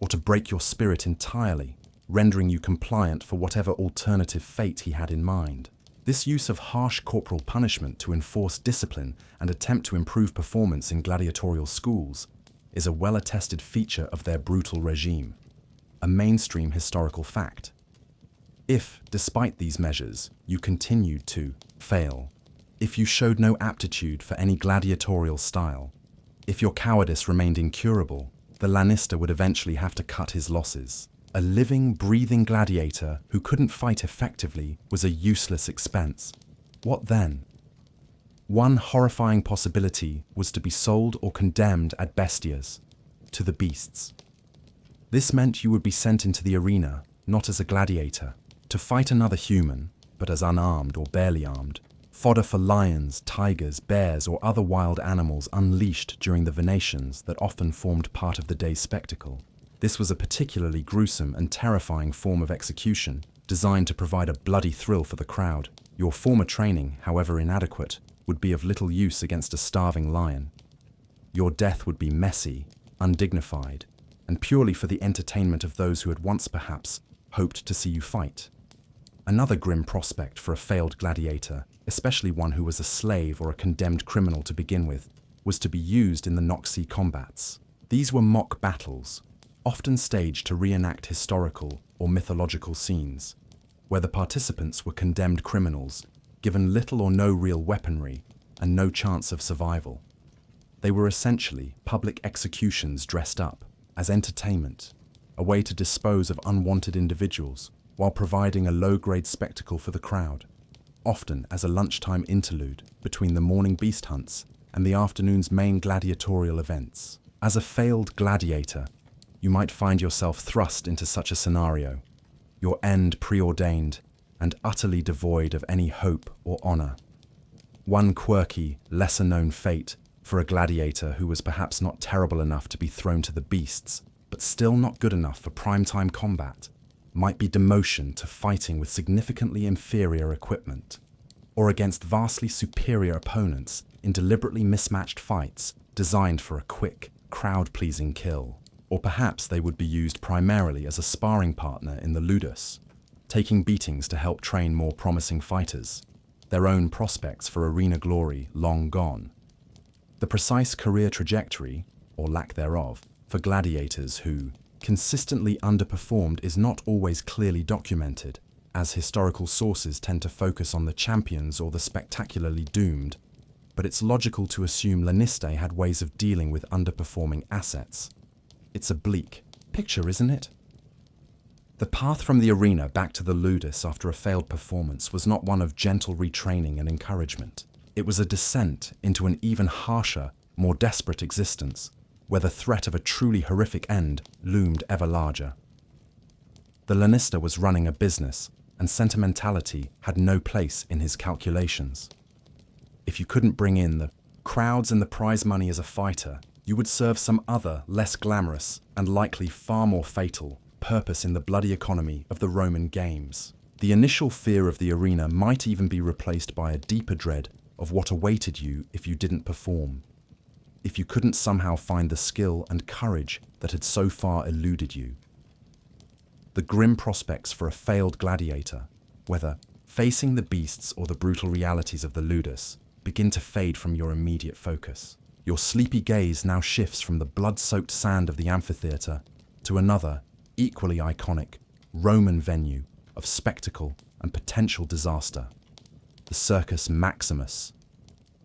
or to break your spirit entirely, rendering you compliant for whatever alternative fate he had in mind. This use of harsh corporal punishment to enforce discipline and attempt to improve performance in gladiatorial schools is a well-attested feature of their brutal regime, a mainstream historical fact. If, despite these measures, you continued to fail, if you showed no aptitude for any gladiatorial style, if your cowardice remained incurable, the lanista would eventually have to cut his losses. A living, breathing gladiator who couldn't fight effectively was a useless expense. What then? One horrifying possibility was to be sold or condemned ad bestias, to the beasts. This meant you would be sent into the arena, not as a gladiator, to fight another human, but as unarmed or barely armed, fodder for lions, tigers, bears, or other wild animals unleashed during the venations that often formed part of the day's spectacle. This was a particularly gruesome and terrifying form of execution, designed to provide a bloody thrill for the crowd. Your former training, however inadequate, would be of little use against a starving lion. Your death would be messy, undignified, and purely for the entertainment of those who had once perhaps hoped to see you fight. Another grim prospect for a failed gladiator, especially one who was a slave or a condemned criminal to begin with, was to be used in the Noxy combats. These were mock battles, often staged to reenact historical or mythological scenes, where the participants were condemned criminals, given little or no real weaponry and no chance of survival. They were essentially public executions dressed up as entertainment, a way to dispose of unwanted individuals while providing a low-grade spectacle for the crowd, often as a lunchtime interlude between the morning beast hunts and the afternoon's main gladiatorial events. As a failed gladiator, you might find yourself thrust into such a scenario, your end preordained and utterly devoid of any hope or honor. One quirky, lesser-known fate for a gladiator who was perhaps not terrible enough to be thrown to the beasts, but still not good enough for primetime combat, might be demotion to fighting with significantly inferior equipment, or against vastly superior opponents in deliberately mismatched fights designed for a quick, crowd-pleasing kill. Or perhaps they would be used primarily as a sparring partner in the ludus, taking beatings to help train more promising fighters, their own prospects for arena glory long gone. The precise career trajectory, or lack thereof, for gladiators who consistently underperformed is not always clearly documented, as historical sources tend to focus on the champions or the spectacularly doomed, but it's logical to assume Laniste had ways of dealing with underperforming assets. It's a bleak picture, isn't it? The path from the arena back to the ludus after a failed performance was not one of gentle retraining and encouragement. It was a descent into an even harsher, more desperate existence, where the threat of a truly horrific end loomed ever larger. The Lanista was running a business, and sentimentality had no place in his calculations. If you couldn't bring in the crowds and the prize money as a fighter, you would serve some other, less glamorous, and likely far more fatal, purpose in the bloody economy of the Roman games. The initial fear of the arena might even be replaced by a deeper dread of what awaited you if you didn't perform, if you couldn't somehow find the skill and courage that had so far eluded you. The grim prospects for a failed gladiator, whether facing the beasts or the brutal realities of the ludus, begin to fade from your immediate focus. Your sleepy gaze now shifts from the blood-soaked sand of the amphitheater to another, equally iconic, Roman venue of spectacle and potential disaster, the Circus Maximus.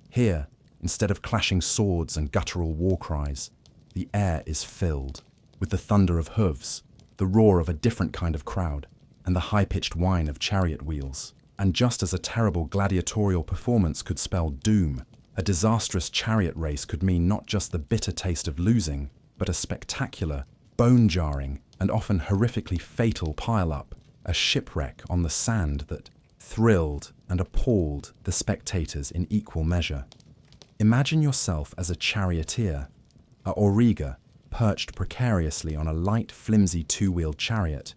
Here, instead of clashing swords and guttural war cries, the air is filled with the thunder of hooves, the roar of a different kind of crowd, and the high-pitched whine of chariot wheels. And just as a terrible gladiatorial performance could spell doom, a disastrous chariot race could mean not just the bitter taste of losing, but a spectacular, bone-jarring, and often horrifically fatal pile-up, a shipwreck on the sand that thrilled and appalled the spectators in equal measure. Imagine yourself as a charioteer, a auriga, perched precariously on a light, flimsy two-wheeled chariot,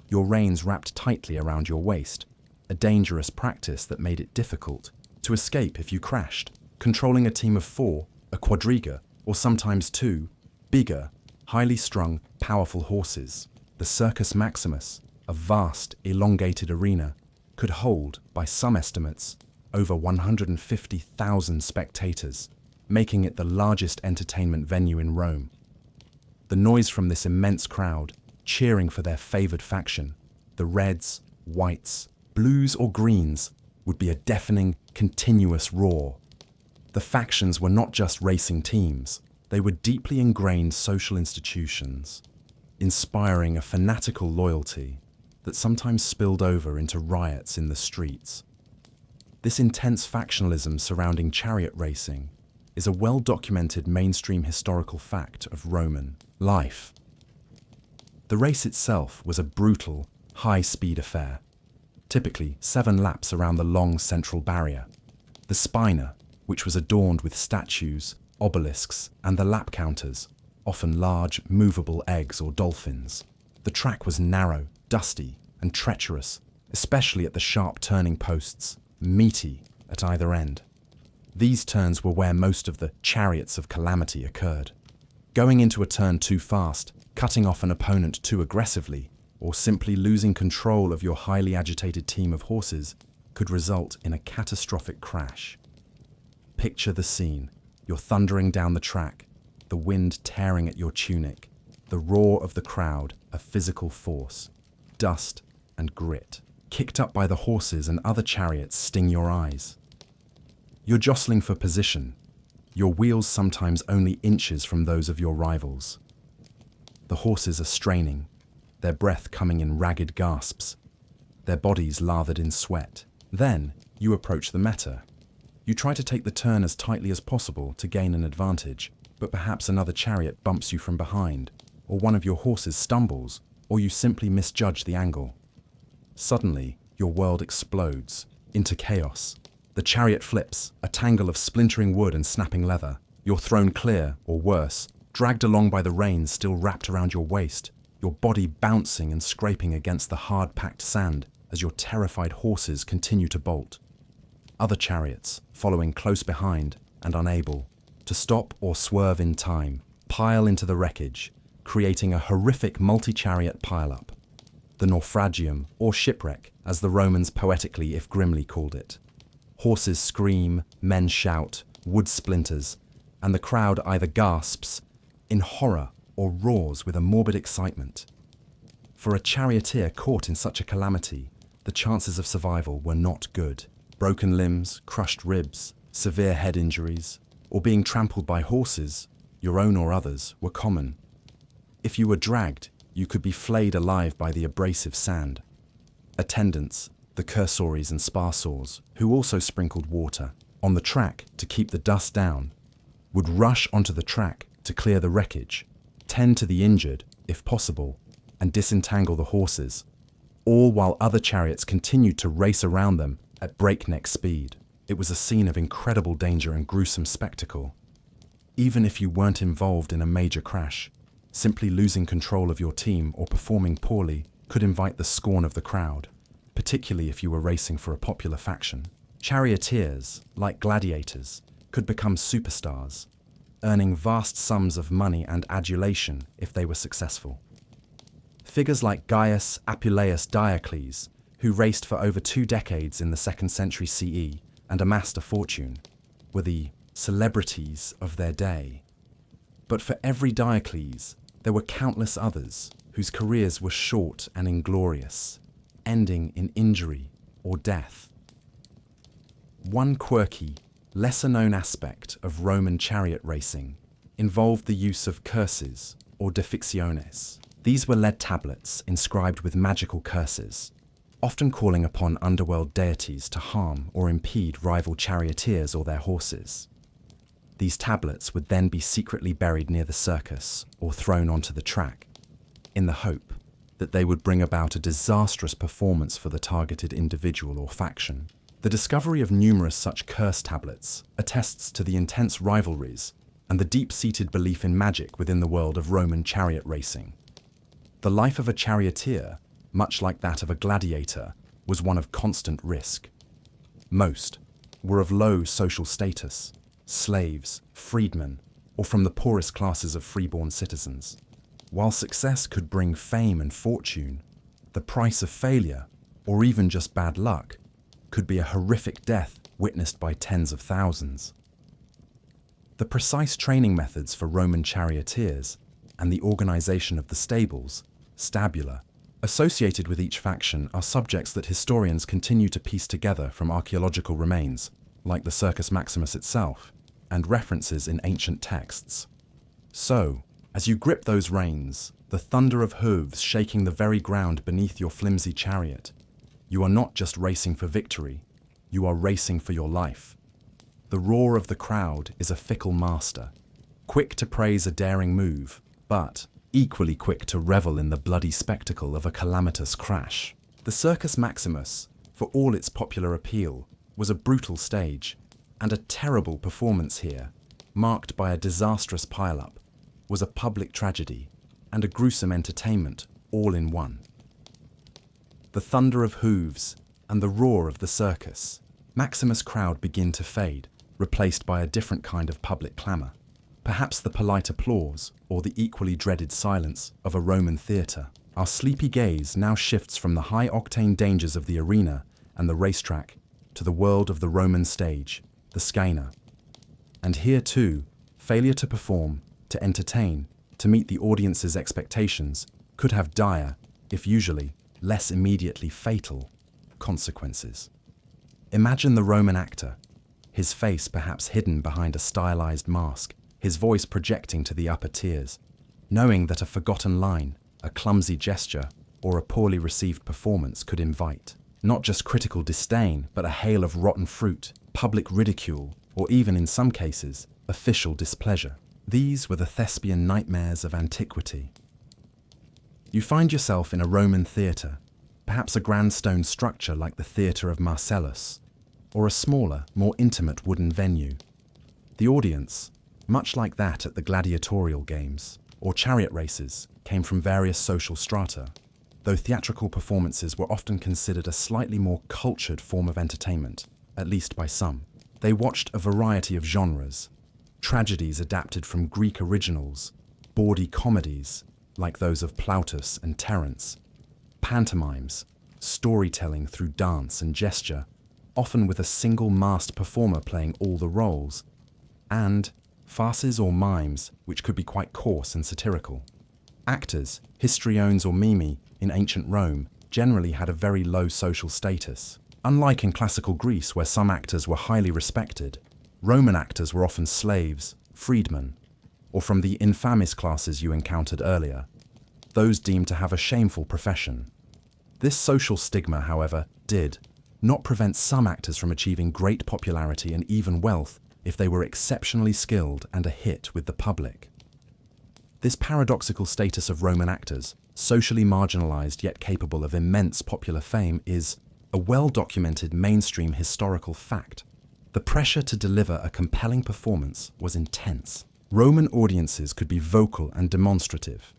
your reins wrapped tightly around your waist, a dangerous practice that made it difficult to escape if you crashed, controlling a team of 4, a quadriga, or sometimes 2, bigger, highly strung, powerful horses. The Circus Maximus, a vast, elongated arena, could hold, by some estimates, over 150,000 spectators, making it the largest entertainment venue in Rome. The noise from this immense crowd, cheering for their favored faction, the reds, whites, blues or greens, would be a deafening, continuous roar. The factions were not just racing teams, they were deeply ingrained social institutions, inspiring a fanatical loyalty that sometimes spilled over into riots in the streets. This intense factionalism surrounding chariot racing is a well-documented mainstream historical fact of Roman life. The race itself was a brutal, high-speed affair, typically 7 laps around the long central barrier. The spina, which was adorned with statues, obelisks, and the lap counters, often large, movable eggs or dolphins. The track was narrow, dusty, and treacherous, especially at the sharp turning posts, meaty at either end. These turns were where most of the chariots of calamity occurred. Going into a turn too fast, cutting off an opponent too aggressively, or simply losing control of your highly agitated team of horses could result in a catastrophic crash. Picture the scene. You're thundering down the track, the wind tearing at your tunic, the roar of the crowd, a physical force, dust and grit. Kicked up by the horses and other chariots sting your eyes. You're jostling for position, your wheels sometimes only inches from those of your rivals. The horses are straining, their breath coming in ragged gasps, their bodies lathered in sweat. Then you approach the meta. You try to take the turn as tightly as possible to gain an advantage, but perhaps another chariot bumps you from behind, or one of your horses stumbles, or you simply misjudge the angle. Suddenly, your world explodes into chaos. The chariot flips, a tangle of splintering wood and snapping leather. You're thrown clear, or worse, dragged along by the reins still wrapped around your waist, your body bouncing and scraping against the hard-packed sand as your terrified horses continue to bolt. Other chariots, following close behind and unable to stop or swerve in time, pile into the wreckage, creating a horrific multi-chariot pile-up. The naufragium, or shipwreck, as the Romans poetically if grimly called it. Horses scream, men shout, wood splinters, and the crowd either gasps in horror or roars with a morbid excitement. For a charioteer caught in such a calamity, the chances of survival were not good. Broken limbs, crushed ribs, severe head injuries, or being trampled by horses, your own or others, were common. If you were dragged, you could be flayed alive by the abrasive sand. Attendants, the cursores and sparsors, who also sprinkled water on the track to keep the dust down, would rush onto the track to clear the wreckage, tend to the injured, if possible, and disentangle the horses, all while other chariots continued to race around them at breakneck speed. It was a scene of incredible danger and gruesome spectacle. Even if you weren't involved in a major crash, simply losing control of your team or performing poorly could invite the scorn of the crowd, particularly if you were racing for a popular faction. Charioteers, like gladiators, could become superstars, earning vast sums of money and adulation if they were successful. Figures like Gaius Appuleius Diocles, who raced for over 2 decades in the 2nd century CE and amassed a fortune, were the celebrities of their day. But for every Diocles, there were countless others whose careers were short and inglorious, ending in injury or death. One quirky, lesser-known aspect of Roman chariot racing involved the use of curses or defictiones. These were lead tablets inscribed with magical curses, often calling upon underworld deities to harm or impede rival charioteers or their horses. These tablets would then be secretly buried near the circus or thrown onto the track, in the hope that they would bring about a disastrous performance for the targeted individual or faction. The discovery of numerous such curse tablets attests to the intense rivalries and the deep-seated belief in magic within the world of Roman chariot racing. The life of a charioteer, much like that of a gladiator, was one of constant risk. Most were of low social status, slaves, freedmen, or from the poorest classes of freeborn citizens. While success could bring fame and fortune, the price of failure, or even just bad luck, could be a horrific death witnessed by tens of thousands. The precise training methods for Roman charioteers and the organization of the stables, stabula, associated with each faction are subjects that historians continue to piece together from archaeological remains, like the Circus Maximus itself, and references in ancient texts. So, as you grip those reins, the thunder of hooves shaking the very ground beneath your flimsy chariot, you are not just racing for victory, you are racing for your life. The roar of the crowd is a fickle master, quick to praise a daring move, but equally quick to revel in the bloody spectacle of a calamitous crash. The Circus Maximus, for all its popular appeal, was a brutal stage, and a terrible performance here, marked by a disastrous pile-up, was a public tragedy and a gruesome entertainment all in one. The thunder of hooves and the roar of the circus, Maximus crowd begin to fade, replaced by a different kind of public clamour. Perhaps the polite applause or the equally dreaded silence of a Roman theatre. Our sleepy gaze now shifts from the high-octane dangers of the arena and the racetrack to the world of the Roman stage, the scaena. And here too, failure to perform, to entertain, to meet the audience's expectations could have dire, if usually less immediately fatal, consequences. Imagine the Roman actor, his face perhaps hidden behind a stylized mask, his voice projecting to the upper tiers, knowing that a forgotten line, a clumsy gesture, or a poorly received performance could invite not just critical disdain, but a hail of rotten fruit, public ridicule, or even in some cases, official displeasure. These were the thespian nightmares of antiquity. You find yourself in a Roman theatre, perhaps a grand stone structure like the Theatre of Marcellus, or a smaller, more intimate wooden venue. The audience, much like that at the gladiatorial games or chariot races, came from various social strata, though theatrical performances were often considered a slightly more cultured form of entertainment, at least by some. They watched a variety of genres, tragedies adapted from Greek originals, bawdy comedies, like those of Plautus and Terence, pantomimes, storytelling through dance and gesture, often with a single masked performer playing all the roles, and farces or mimes, which could be quite coarse and satirical. Actors, histriones or mimi, in ancient Rome generally had a very low social status. Unlike in classical Greece, where some actors were highly respected, Roman actors were often slaves, freedmen, or from the infamis classes you encountered earlier, those deemed to have a shameful profession. This social stigma, however, did not prevent some actors from achieving great popularity and even wealth if they were exceptionally skilled and a hit with the public. This paradoxical status of Roman actors, socially marginalized yet capable of immense popular fame, is a well-documented mainstream historical fact. The pressure to deliver a compelling performance was intense. Roman audiences could be vocal and demonstrative.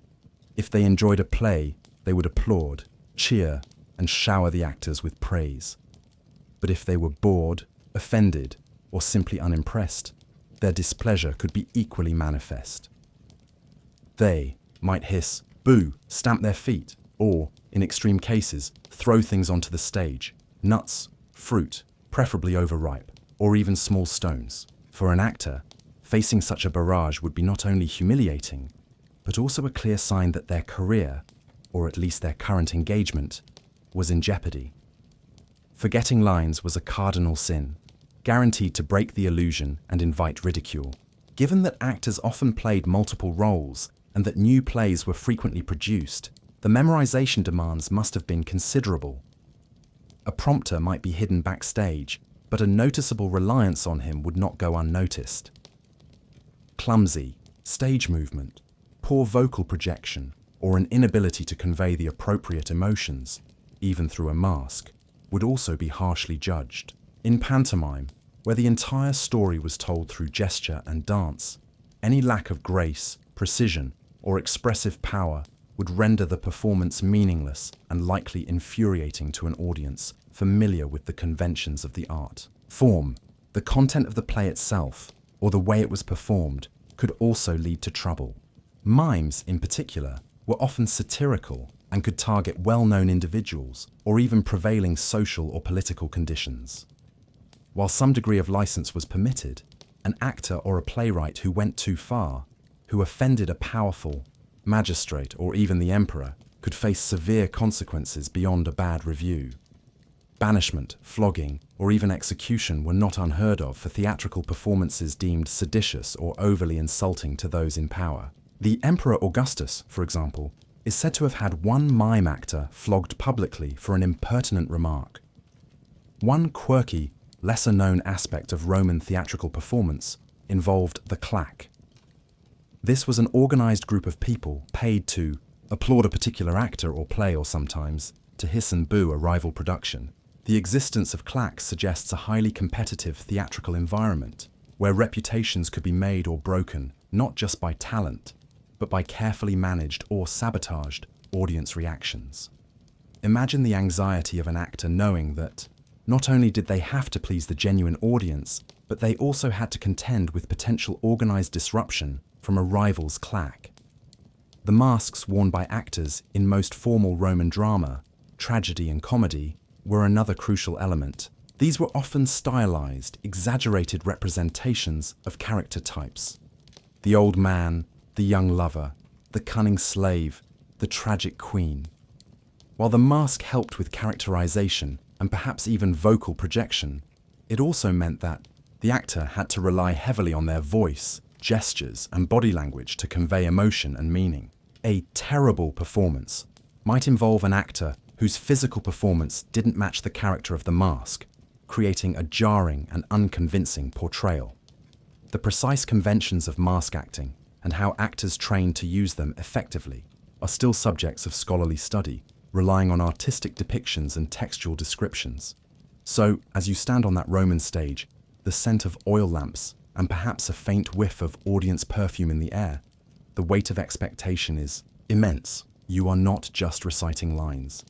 If they enjoyed a play, they would applaud, cheer, and shower the actors with praise. But if they were bored, offended, or simply unimpressed, their displeasure could be equally manifest. They might hiss, boo, stamp their feet, or, in extreme cases, throw things onto the stage, nuts, fruit, preferably overripe, or even small stones. For an actor, facing such a barrage would be not only humiliating, but also a clear sign that their career, or at least their current engagement, was in jeopardy. Forgetting lines was a cardinal sin, guaranteed to break the illusion and invite ridicule. Given that actors often played multiple roles and that new plays were frequently produced, the memorization demands must have been considerable. A prompter might be hidden backstage, but a noticeable reliance on him would not go unnoticed. Clumsy, stage movement, poor vocal projection, or an inability to convey the appropriate emotions, even through a mask, would also be harshly judged. In pantomime, where the entire story was told through gesture and dance, any lack of grace, precision, or expressive power would render the performance meaningless and likely infuriating to an audience familiar with the conventions of the art. Form, the content of the play itself, or the way it was performed, could also lead to trouble. Mimes, in particular, were often satirical and could target well-known individuals or even prevailing social or political conditions. While some degree of license was permitted, an actor or a playwright who went too far, who offended a powerful magistrate or even the emperor, could face severe consequences beyond a bad review. Banishment, flogging, or even execution were not unheard of for theatrical performances deemed seditious or overly insulting to those in power. The Emperor Augustus, for example, is said to have had one mime actor flogged publicly for an impertinent remark. One quirky, lesser-known aspect of Roman theatrical performance involved the claque. This was an organized group of people paid to applaud a particular actor or play, or sometimes to hiss and boo a rival production. The existence of claques suggests a highly competitive theatrical environment where reputations could be made or broken not just by talent, but by carefully managed or sabotaged audience reactions. Imagine the anxiety of an actor knowing that, Not only did they have to please the genuine audience, but they also had to contend with potential organized disruption from a rival's claque. The masks worn by actors in most formal Roman drama, tragedy and comedy, were another crucial element. These were often stylized, exaggerated representations of character types. The old man, the young lover, the cunning slave, the tragic queen. While the mask helped with characterization and perhaps even vocal projection, it also meant that the actor had to rely heavily on their voice, gestures, and body language to convey emotion and meaning. A terrible performance might involve an actor whose physical performance didn't match the character of the mask, creating a jarring and unconvincing portrayal. The precise conventions of mask acting and how actors trained to use them effectively are still subjects of scholarly study, relying on artistic depictions and textual descriptions. So, as you stand on that Roman stage, the scent of oil lamps and perhaps a faint whiff of audience perfume in the air, the weight of expectation is immense. You are not just reciting lines.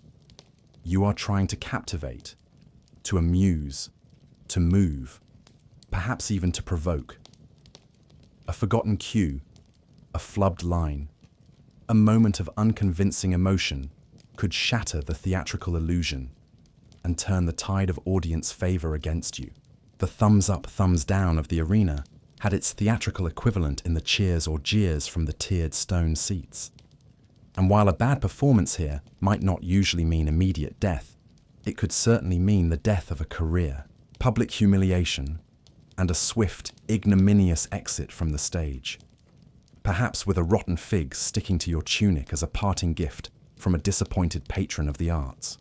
You are trying to captivate, to amuse, to move, perhaps even to provoke. A forgotten cue, a flubbed line, a moment of unconvincing emotion could shatter the theatrical illusion and turn the tide of audience favor against you. The thumbs up, thumbs down of the arena had its theatrical equivalent in the cheers or jeers from the tiered stone seats. And while a bad performance here might not usually mean immediate death, it could certainly mean the death of a career, public humiliation, and a swift, ignominious exit from the stage. Perhaps with a rotten fig sticking to your tunic as a parting gift from a disappointed patron of the arts.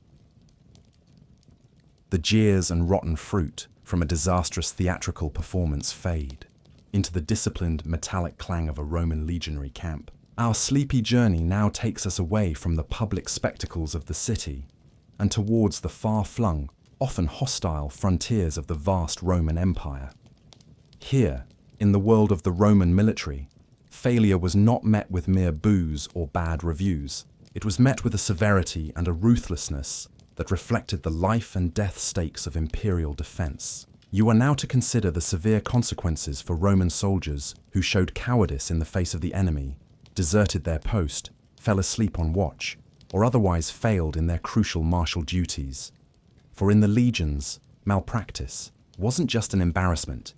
The jeers and rotten fruit from a disastrous theatrical performance fade into the disciplined metallic clang of a Roman legionary camp. Our sleepy journey now takes us away from the public spectacles of the city and towards the far-flung, often hostile frontiers of the vast Roman Empire. Here, in the world of the Roman military, failure was not met with mere boos or bad reviews. It was met with a severity and a ruthlessness that reflected the life and death stakes of imperial defense. You are now to consider the severe consequences for Roman soldiers who showed cowardice in the face of the enemy, deserted their post, fell asleep on watch, or otherwise failed in their crucial martial duties. For in the legions, malpractice wasn't just an embarrassment,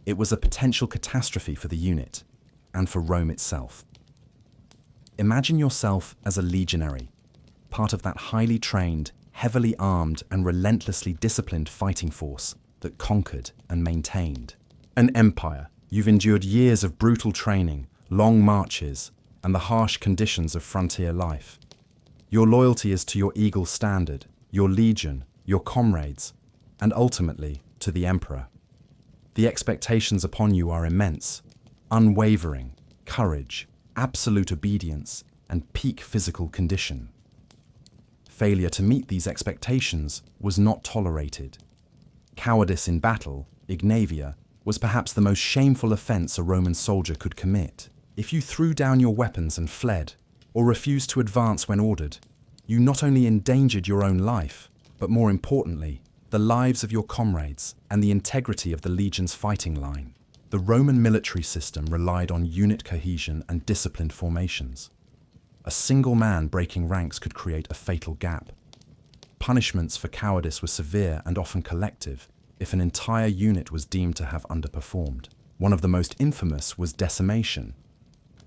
it was a potential catastrophe for the unit and for Rome itself. Imagine yourself as a legionary, part of that highly trained, heavily armed, and relentlessly disciplined fighting force that conquered and maintained an empire. You've endured years of brutal training, long marches, and the harsh conditions of frontier life. Your loyalty is to your eagle standard, your legion, your comrades, and ultimately to the emperor. The expectations upon you are immense: unwavering courage, absolute obedience, and peak physical condition. Failure to meet these expectations was not tolerated. Cowardice in battle, ignavia, was perhaps the most shameful offense a Roman soldier could commit. If you threw down your weapons and fled, or refused to advance when ordered, you not only endangered your own life, but more importantly, the lives of your comrades and the integrity of the legion's fighting line. The Roman military system relied on unit cohesion and disciplined formations. A single man breaking ranks could create a fatal gap. Punishments for cowardice were severe and often collective if an entire unit was deemed to have underperformed. One of the most infamous was decimation.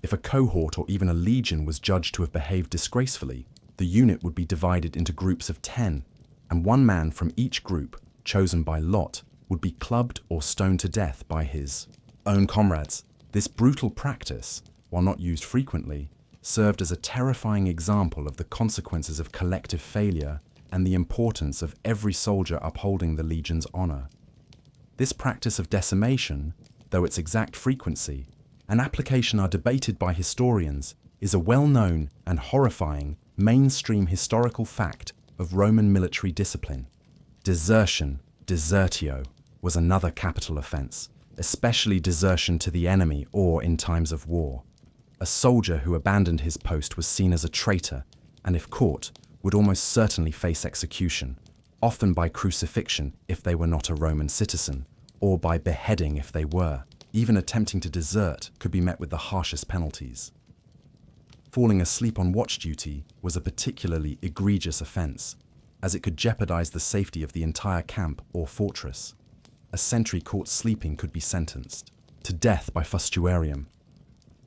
If a cohort or even a legion was judged to have behaved disgracefully, the unit would be divided into groups of 10, and one man from each group, chosen by lot, would be clubbed or stoned to death by his own comrades. This brutal practice, while not used frequently, served as a terrifying example of the consequences of collective failure and the importance of every soldier upholding the legion's honor. This practice of decimation, though its exact frequency and application are debated by historians, is a well-known and horrifying mainstream historical fact of Roman military discipline. Desertion, desertio, was another capital offense, especially desertion to the enemy or in times of war. A soldier who abandoned his post was seen as a traitor and, if caught, would almost certainly face execution. often by crucifixion if they were not a Roman citizen, or by beheading if they were. Even attempting to desert could be met with the harshest penalties. Falling asleep on watch duty was a particularly egregious offense, as it could jeopardize the safety of the entire camp or fortress. A sentry caught sleeping could be sentenced to death by fustuarium,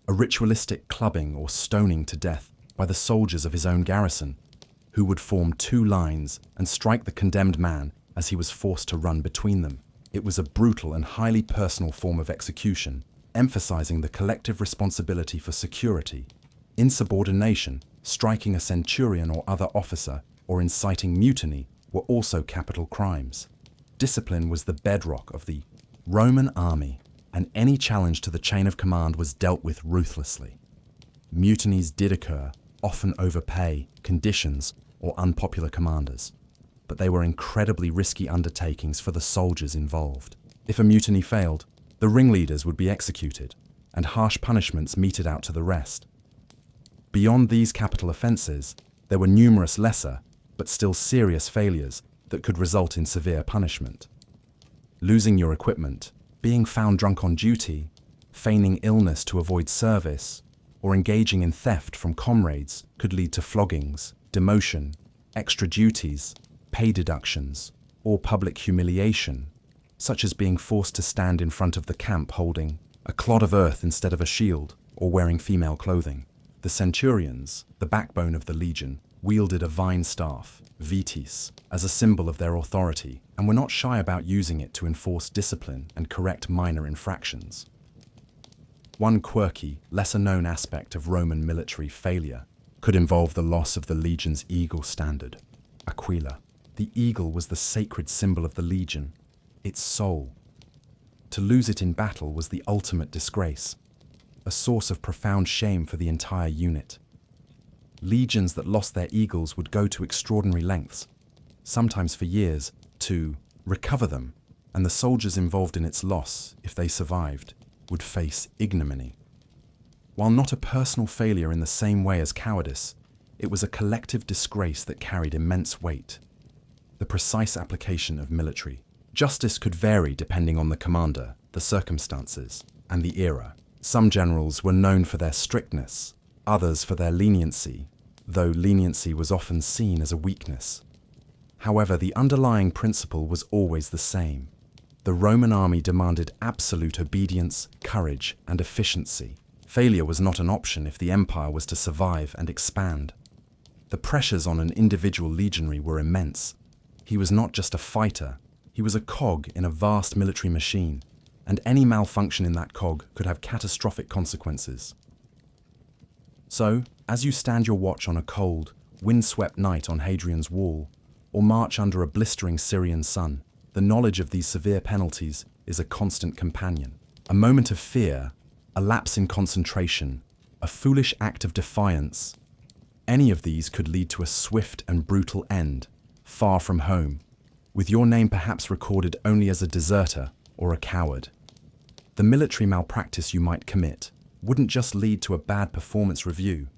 a ritualistic clubbing or stoning to death by the soldiers of his own garrison, who would form two lines and strike the condemned man as he was forced to run between them. It was a brutal and highly personal form of execution, emphasizing the collective responsibility for security. Insubordination, striking a centurion or other officer, or inciting mutiny were also capital crimes. Discipline was the bedrock of the Roman army, and any challenge to the chain of command was dealt with ruthlessly. Mutinies did occur, often over pay, conditions, or unpopular commanders, but they were incredibly risky undertakings for the soldiers involved. If a mutiny failed, the ringleaders would be executed, and harsh punishments meted out to the rest. Beyond these capital offences, there were numerous lesser, but still serious failures that could result in severe punishment. Losing your equipment, being found drunk on duty, feigning illness to avoid service, or engaging in theft from comrades could lead to floggings, demotion, extra duties, pay deductions, or public humiliation, such as being forced to stand in front of the camp holding a clod of earth instead of a shield, or wearing female clothing. The centurions, the backbone of the legion, wielded a vine staff, vitis, as a symbol of their authority, and were not shy about using it to enforce discipline and correct minor infractions. One quirky, lesser-known aspect of Roman military failure could involve the loss of the legion's eagle standard, aquila. The eagle was the sacred symbol of the legion, its soul. To lose it in battle was the ultimate disgrace, a source of profound shame for the entire unit. Legions that lost their eagles would go to extraordinary lengths, sometimes for years, to recover them, and the soldiers involved in its loss, if they survived, would face ignominy. While not a personal failure in the same way as cowardice, it was a collective disgrace that carried immense weight. The precise application of military justice could vary depending on the commander, the circumstances, and the era. Some generals were known for their strictness, others for their leniency, though leniency was often seen as a weakness. However, the underlying principle was always the same. The Roman army demanded absolute obedience, courage, and efficiency. Failure was not an option if the empire was to survive and expand. The pressures on an individual legionary were immense. He was not just a fighter, he was a cog in a vast military machine, and any malfunction in that cog could have catastrophic consequences. So, as you stand your watch on a cold, wind-swept night on Hadrian's Wall, or march under a blistering Syrian sun, the knowledge of these severe penalties is a constant companion. A moment of fear, a lapse in concentration, a foolish act of defiance, any of these could lead to a swift and brutal end, far from home, with your name perhaps recorded only as a deserter or a coward. The military malpractice you might commit wouldn't just lead to a bad performance review,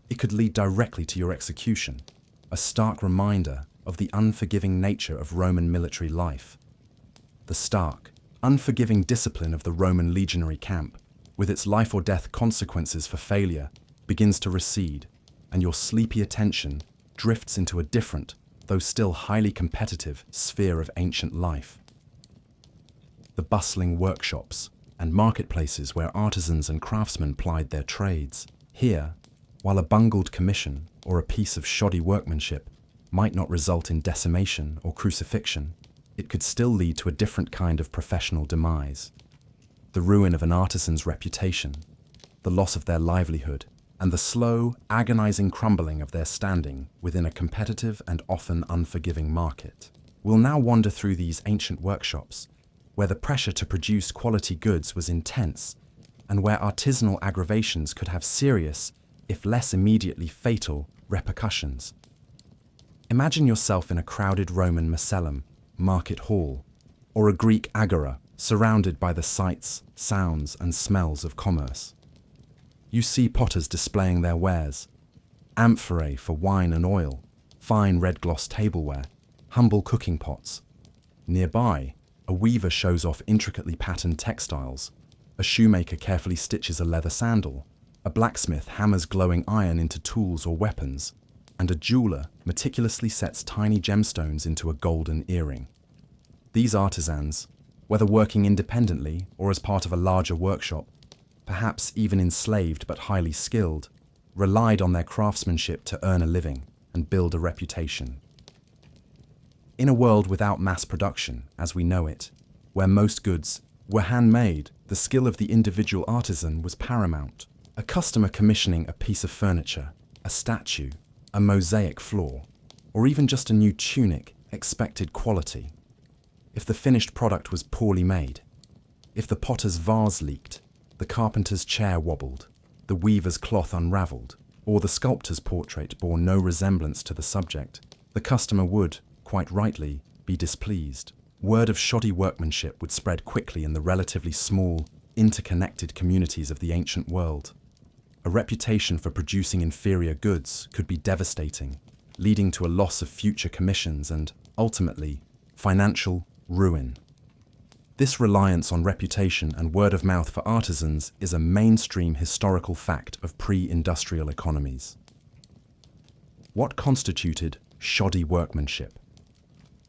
it could lead directly to your execution, a stark reminder of the unforgiving nature of Roman military life. The stark, unforgiving discipline of the Roman legionary camp, with its life or death consequences for failure, begins to recede, and your sleepy attention drifts into a different, though still highly competitive, sphere of ancient life. The bustling workshops and marketplaces where artisans and craftsmen plied their trades. Here, while a bungled commission or a piece of shoddy workmanship might not result in decimation or crucifixion, it could still lead to a different kind of professional demise. The ruin of an artisan's reputation, the loss of their livelihood, and the slow, agonizing crumbling of their standing within a competitive and often unforgiving market. We'll now wander through these ancient workshops, where the pressure to produce quality goods was intense, and where artisanal aggravations could have serious, if less immediately fatal, repercussions. Imagine yourself in a crowded Roman Macellum, market hall, or a Greek agora, surrounded by the sights, sounds, and smells of commerce. You see potters displaying their wares, amphorae for wine and oil, fine red-gloss tableware, humble cooking pots. Nearby, a weaver shows off intricately patterned textiles, a shoemaker carefully stitches a leather sandal, a blacksmith hammers glowing iron into tools or weapons, and a jeweler meticulously sets tiny gemstones into a golden earring. These artisans, whether working independently or as part of a larger workshop, perhaps even enslaved but highly skilled, relied on their craftsmanship to earn a living and build a reputation. In a world without mass production, as we know it, where most goods were handmade, the skill of the individual artisan was paramount. A customer commissioning a piece of furniture, a statue, a mosaic floor, or even just a new tunic expected quality. If the finished product was poorly made, if the potter's vase leaked, the carpenter's chair wobbled, the weaver's cloth unraveled, or the sculptor's portrait bore no resemblance to the subject, the customer would, quite rightly, be displeased. Word of shoddy workmanship would spread quickly in the relatively small, interconnected communities of the ancient world. A reputation for producing inferior goods could be devastating, leading to a loss of future commissions and, ultimately, financial ruin. This reliance on reputation and word of mouth for artisans is a mainstream historical fact of pre-industrial economies. What constituted shoddy workmanship?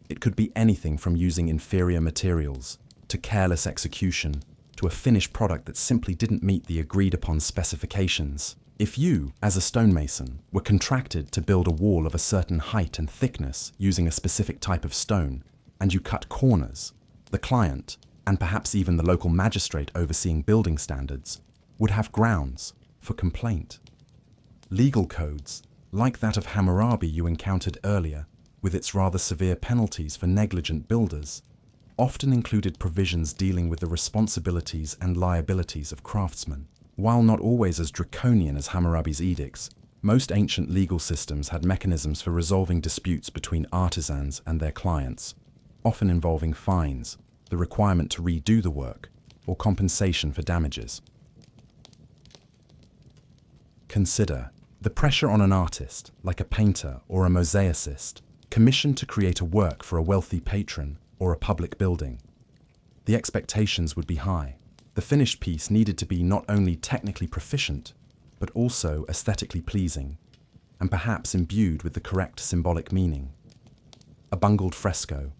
It could be anything from using inferior materials, to careless execution, to a finished product that simply didn't meet the agreed-upon specifications. If you, as a stonemason, were contracted to build a wall of a certain height and thickness using a specific type of stone, and you cut corners, the client, and perhaps even the local magistrate overseeing building standards, would have grounds for complaint. Legal codes, like that of Hammurabi you encountered earlier, with its rather severe penalties for negligent builders, often included provisions dealing with the responsibilities and liabilities of craftsmen. While not always as draconian as Hammurabi's edicts, most ancient legal systems had mechanisms for resolving disputes between artisans and their clients, often involving fines, the requirement to redo the work, or compensation for damages. Consider the pressure on an artist, like a painter or a mosaicist, commissioned to create a work for a wealthy patron or a public building. The expectations would be high. The finished piece needed to be not only technically proficient, but also aesthetically pleasing, and perhaps imbued with the correct symbolic meaning. A bungled fresco,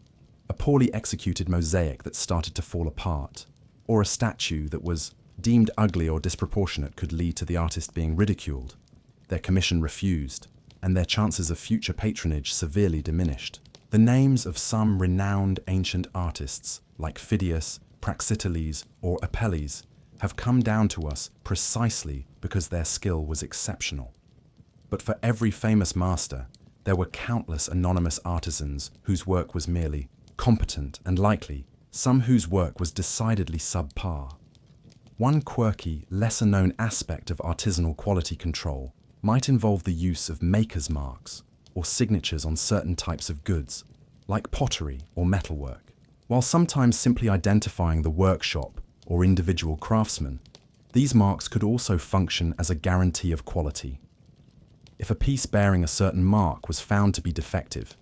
a poorly executed mosaic that started to fall apart, or a statue that was deemed ugly or disproportionate could lead to the artist being ridiculed, their commission refused, and their chances of future patronage severely diminished. The names of some renowned ancient artists, like Phidias, Praxiteles, or Apelles, have come down to us precisely because their skill was exceptional. But for every famous master, there were countless anonymous artisans whose work was merely competent and likely, some whose work was decidedly subpar. One quirky, lesser-known aspect of artisanal quality control might involve the use of maker's marks or signatures on certain types of goods, like pottery or metalwork. While sometimes simply identifying the workshop or individual craftsman, these marks could also function as a guarantee of quality. If a piece bearing a certain mark was found to be defective,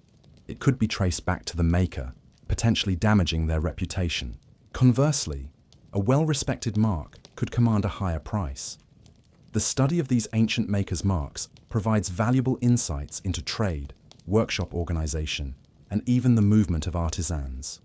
it could be traced back to the maker, potentially damaging their reputation. Conversely, a well-respected mark could command a higher price. The study of these ancient makers' marks provides valuable insights into trade, workshop organization, and even the movement of artisans.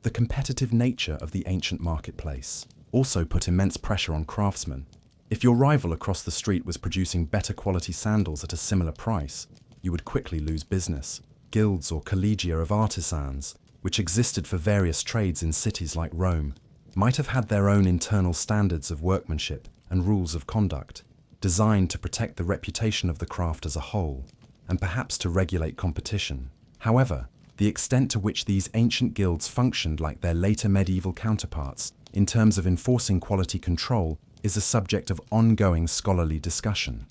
The competitive nature of the ancient marketplace also put immense pressure on craftsmen. If your rival across the street was producing better quality sandals at a similar price, you would quickly lose business. Guilds or collegia of artisans, which existed for various trades in cities like Rome, might have had their own internal standards of workmanship and rules of conduct, designed to protect the reputation of the craft as a whole, and perhaps to regulate competition. However, the extent to which these ancient guilds functioned like their later medieval counterparts in terms of enforcing quality control is a subject of ongoing scholarly discussion.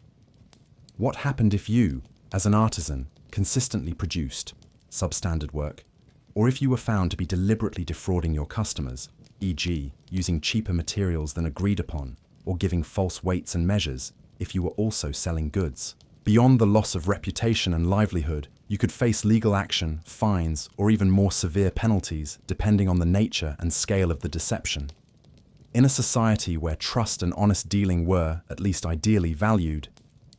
What happened if you, as an artisan, consistently produced substandard work, or if you were found to be deliberately defrauding your customers, e.g., using cheaper materials than agreed upon, or giving false weights and measures if you were also selling goods? Beyond the loss of reputation and livelihood, You could face legal action, fines, or even more severe penalties depending on the nature and scale of the deception. In a society where trust and honest dealing were, at least ideally, valued,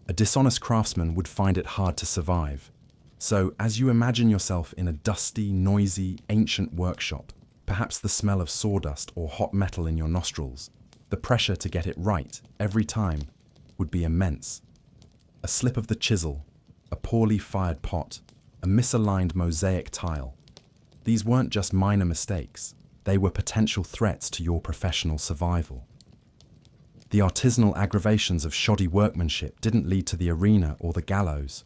a dishonest craftsman would find it hard to survive. So, as you imagine yourself in a dusty, noisy, ancient workshop, perhaps the smell of sawdust or hot metal in your nostrils, the pressure to get it right every time would be immense. A slip of the chisel, a poorly fired pot, a misaligned mosaic tile. These weren't just minor mistakes, they were potential threats to your professional survival. The artisanal aggravations of shoddy workmanship didn't lead to the arena or the gallows,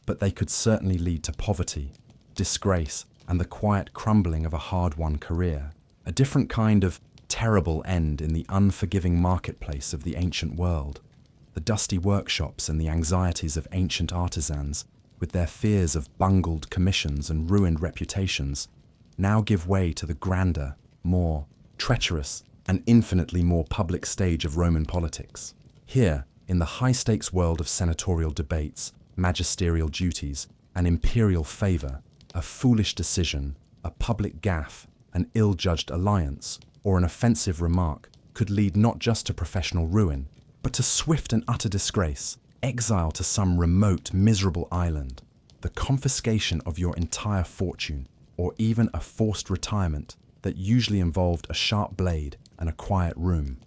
but they could certainly lead to poverty, disgrace, and the quiet crumbling of a hard-won career. A different kind of terrible end in the unforgiving marketplace of the ancient world. The dusty workshops and the anxieties of ancient artisans, with their fears of bungled commissions and ruined reputations, now give way to the grander, more treacherous, and infinitely more public stage of Roman politics. Here, in the high-stakes world of senatorial debates, magisterial duties, and imperial favour, a foolish decision, a public gaffe, an ill-judged alliance, or an offensive remark could lead not just to professional ruin, but to swift and utter disgrace, exile to some remote, miserable island, the confiscation of your entire fortune, or even a forced retirement that usually involved a sharp blade and a quiet room.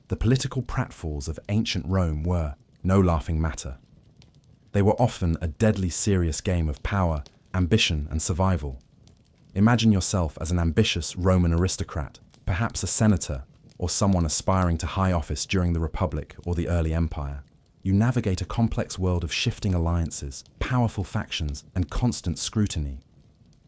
The political pratfalls of ancient Rome were no laughing matter. They were often a deadly serious game of power, ambition, and survival. Imagine yourself as an ambitious Roman aristocrat, perhaps a senator, or someone aspiring to high office during the Republic or the early Empire. You navigate a complex world of shifting alliances, powerful factions, and constant scrutiny.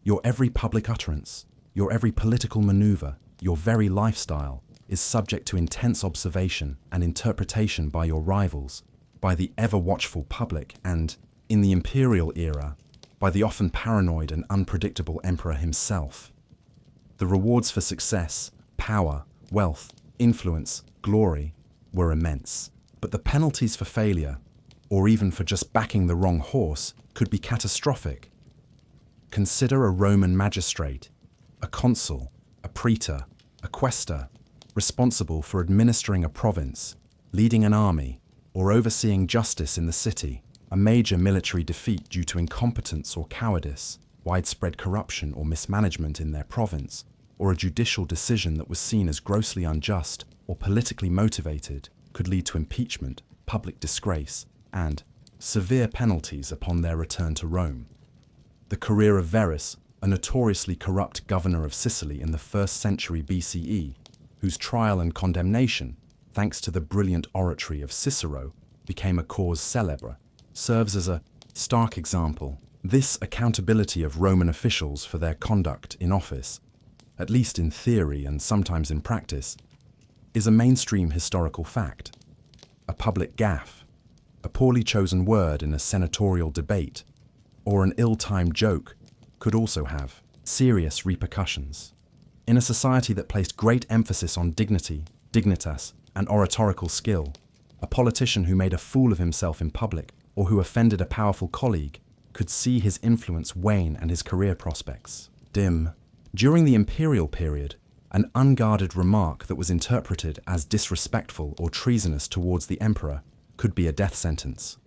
Your every public utterance, your every political maneuver, your very lifestyle is subject to intense observation and interpretation by your rivals, by the ever-watchful public, and, in the imperial era, by the often paranoid and unpredictable emperor himself. The rewards for success, power, wealth, influence, glory, were immense. But the penalties for failure, or even for just backing the wrong horse, could be catastrophic. Consider a Roman magistrate, a consul, a praetor, a quaestor, responsible for administering a province, leading an army, or overseeing justice in the city. A major military defeat due to incompetence or cowardice, widespread corruption or mismanagement in their province, or a judicial decision that was seen as grossly unjust or politically motivated, could lead to impeachment, public disgrace, and severe penalties upon their return to Rome. The career of Verus, a notoriously corrupt governor of Sicily in the 1st century BCE, whose trial and condemnation, thanks to the brilliant oratory of Cicero, became a cause célèbre, serves as a stark example. This accountability of Roman officials for their conduct in office, at least in theory and sometimes in practice, is a mainstream historical fact. A public gaffe, a poorly chosen word in a senatorial debate, or an ill-timed joke could also have serious repercussions. In a society that placed great emphasis on dignity, dignitas, and oratorical skill, a politician who made a fool of himself in public or who offended a powerful colleague could see his influence wane and his career prospects dim. During the imperial period, an unguarded remark that was interpreted as disrespectful or treasonous towards the emperor could be a death sentence.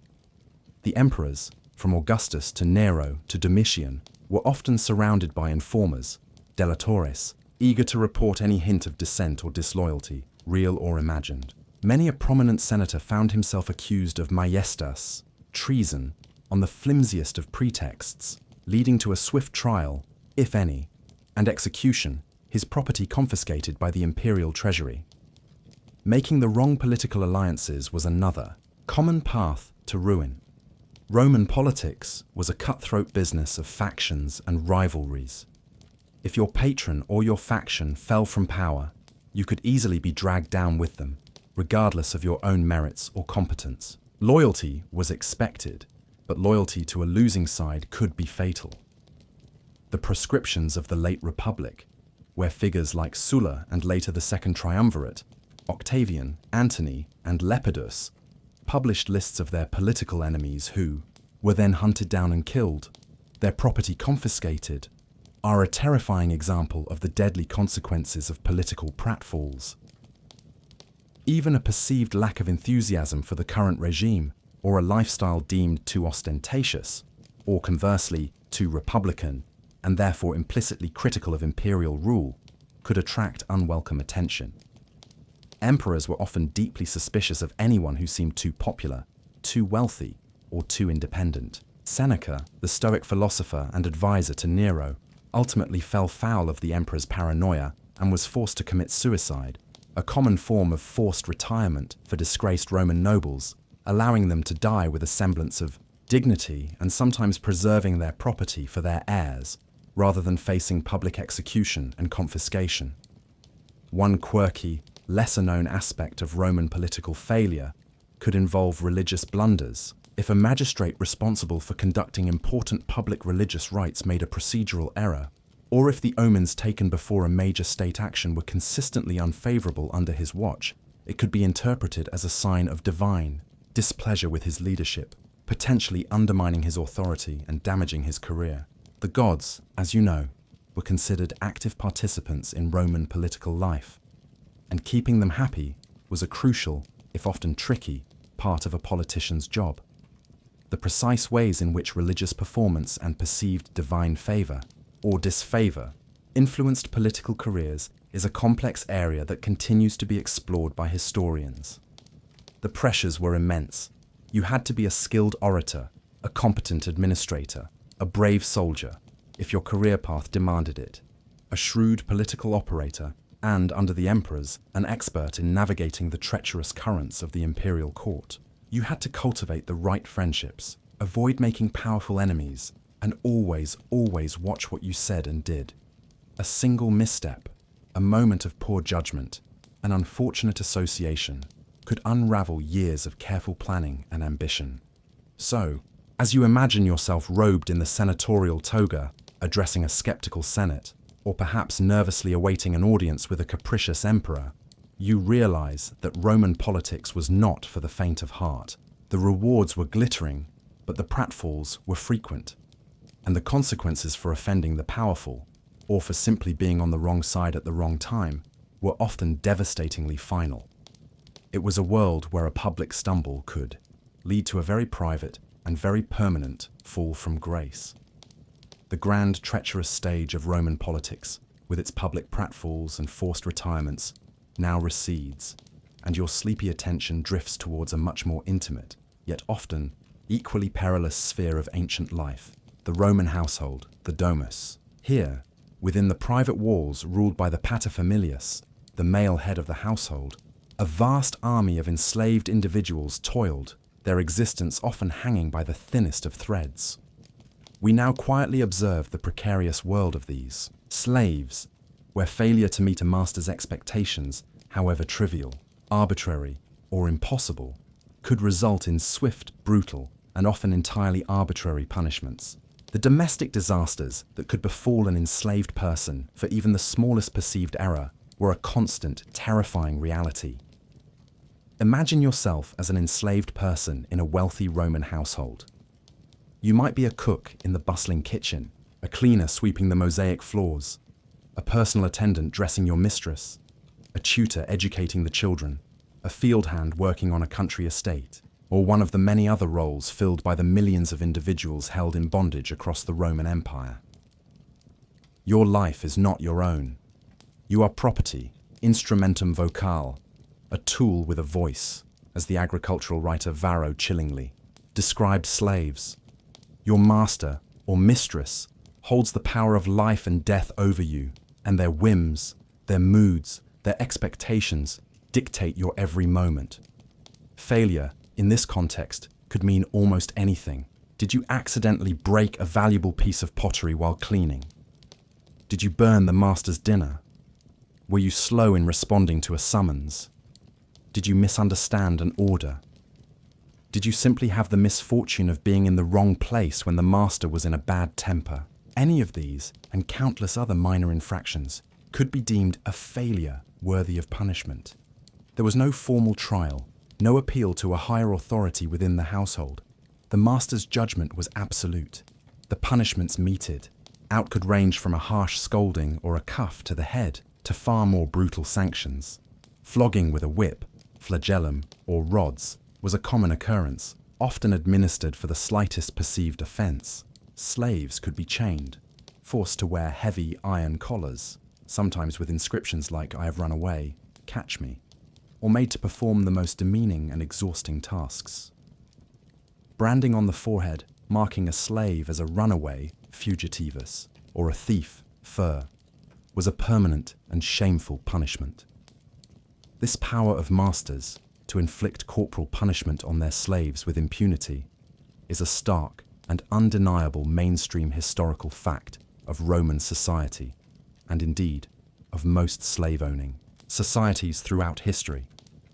The emperors, from Augustus to Nero to Domitian, were often surrounded by informers, delatores, eager to report any hint of dissent or disloyalty, real or imagined. Many a prominent senator found himself accused of maiestas, treason, on the flimsiest of pretexts, leading to a swift trial, if any, and execution, his property confiscated by the imperial treasury. Making the wrong political alliances was another, common path to ruin. Roman politics was a cutthroat business of factions and rivalries. If your patron or your faction fell from power, you could easily be dragged down with them, regardless of your own merits or competence. Loyalty was expected, but loyalty to a losing side could be fatal. The proscriptions of the late Republic, where figures like Sulla and later the Second Triumvirate, Octavian, Antony, and Lepidus, published lists of their political enemies who, were then hunted down and killed, their property confiscated, are a terrifying example of the deadly consequences of political pratfalls. Even a perceived lack of enthusiasm for the current regime, or a lifestyle deemed too ostentatious, or conversely, too republican, and therefore implicitly critical of imperial rule, could attract unwelcome attention. Emperors were often deeply suspicious of anyone who seemed too popular, too wealthy, or too independent. Seneca, the Stoic philosopher and advisor to Nero, ultimately fell foul of the emperor's paranoia and was forced to commit suicide, a common form of forced retirement for disgraced Roman nobles, allowing them to die with a semblance of dignity and sometimes preserving their property for their heirs, rather than facing public execution and confiscation. One quirky, lesser-known aspect of Roman political failure could involve religious blunders. If a magistrate responsible for conducting important public religious rites made a procedural error, or if the omens taken before a major state action were consistently unfavorable under his watch, it could be interpreted as a sign of divine displeasure with his leadership, potentially undermining his authority and damaging his career. The gods, as you know, were considered active participants in Roman political life, and keeping them happy was a crucial, if often tricky, part of a politician's job. The precise ways in which religious performance and perceived divine favor, or disfavor, influenced political careers is a complex area that continues to be explored by historians. The pressures were immense. You had to be a skilled orator, a competent administrator, a brave soldier, if your career path demanded it, a shrewd political operator, and, under the emperors, an expert in navigating the treacherous currents of the imperial court. You had to cultivate the right friendships, avoid making powerful enemies, and always watch what you said and did. A single misstep, a moment of poor judgment, an unfortunate association, could unravel years of careful planning and ambition. So, as you imagine yourself robed in the senatorial toga, addressing a skeptical senate, or perhaps nervously awaiting an audience with a capricious emperor, you realize that Roman politics was not for the faint of heart. The rewards were glittering, but the pratfalls were frequent, and the consequences for offending the powerful, or for simply being on the wrong side at the wrong time, were often devastatingly final. It was a world where a public stumble could lead to a very private and very permanent fall from grace. The grand, treacherous stage of Roman politics, with its public pratfalls and forced retirements, now recedes, and your sleepy attention drifts towards a much more intimate, yet often equally perilous sphere of ancient life, the Roman household, the domus. Here, within the private walls ruled by the paterfamilias, the male head of the household, a vast army of enslaved individuals toiled, their existence often hanging by the thinnest of threads. We now quietly observe the precarious world of these slaves, where failure to meet a master's expectations, however trivial, arbitrary, or impossible, could result in swift, brutal, and often entirely arbitrary punishments. The domestic disasters that could befall an enslaved person for even the smallest perceived error were a constant, terrifying reality. Imagine yourself as an enslaved person in a wealthy Roman household. You might be a cook in the bustling kitchen, a cleaner sweeping the mosaic floors, a personal attendant dressing your mistress, a tutor educating the children, a field hand working on a country estate, or one of the many other roles filled by the millions of individuals held in bondage across the Roman Empire. Your life is not your own. You are property, instrumentum vocale, a tool with a voice, as the agricultural writer Varro chillingly described slaves. Your master, or mistress, holds the power of life and death over you, and their whims, their moods, their expectations dictate your every moment. Failure, in this context, could mean almost anything. Did you accidentally break a valuable piece of pottery while cleaning? Did you burn the master's dinner? Were you slow in responding to a summons? Did you misunderstand an order? Did you simply have the misfortune of being in the wrong place when the master was in a bad temper? Any of these, and countless other minor infractions, could be deemed a failure worthy of punishment. There was no formal trial, no appeal to a higher authority within the household. The master's judgment was absolute. The punishments meted out could range from a harsh scolding or a cuff to the head to far more brutal sanctions. Flogging with a whip, flagellum, or rods was a common occurrence, often administered for the slightest perceived offense. Slaves could be chained, forced to wear heavy iron collars, sometimes with inscriptions like "I have run away, catch me," or made to perform the most demeaning and exhausting tasks. Branding on the forehead, marking a slave as a runaway, fugitivus, or a thief, fur, was a permanent and shameful punishment. This power of masters to inflict corporal punishment on their slaves with impunity is a stark and undeniable mainstream historical fact of Roman society, and indeed of most slave-owning societies throughout history.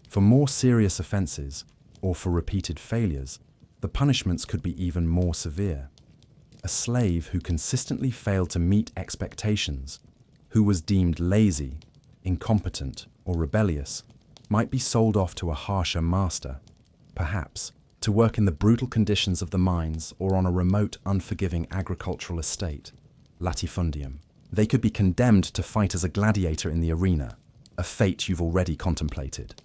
For more serious offences, or for repeated failures, the punishments could be even more severe. A slave who consistently failed to meet expectations, who was deemed lazy, incompetent, or rebellious, might be sold off to a harsher master, perhaps to work in the brutal conditions of the mines or on a remote, unforgiving agricultural estate, latifundium. They could be condemned to fight as a gladiator in the arena, a fate you've already contemplated,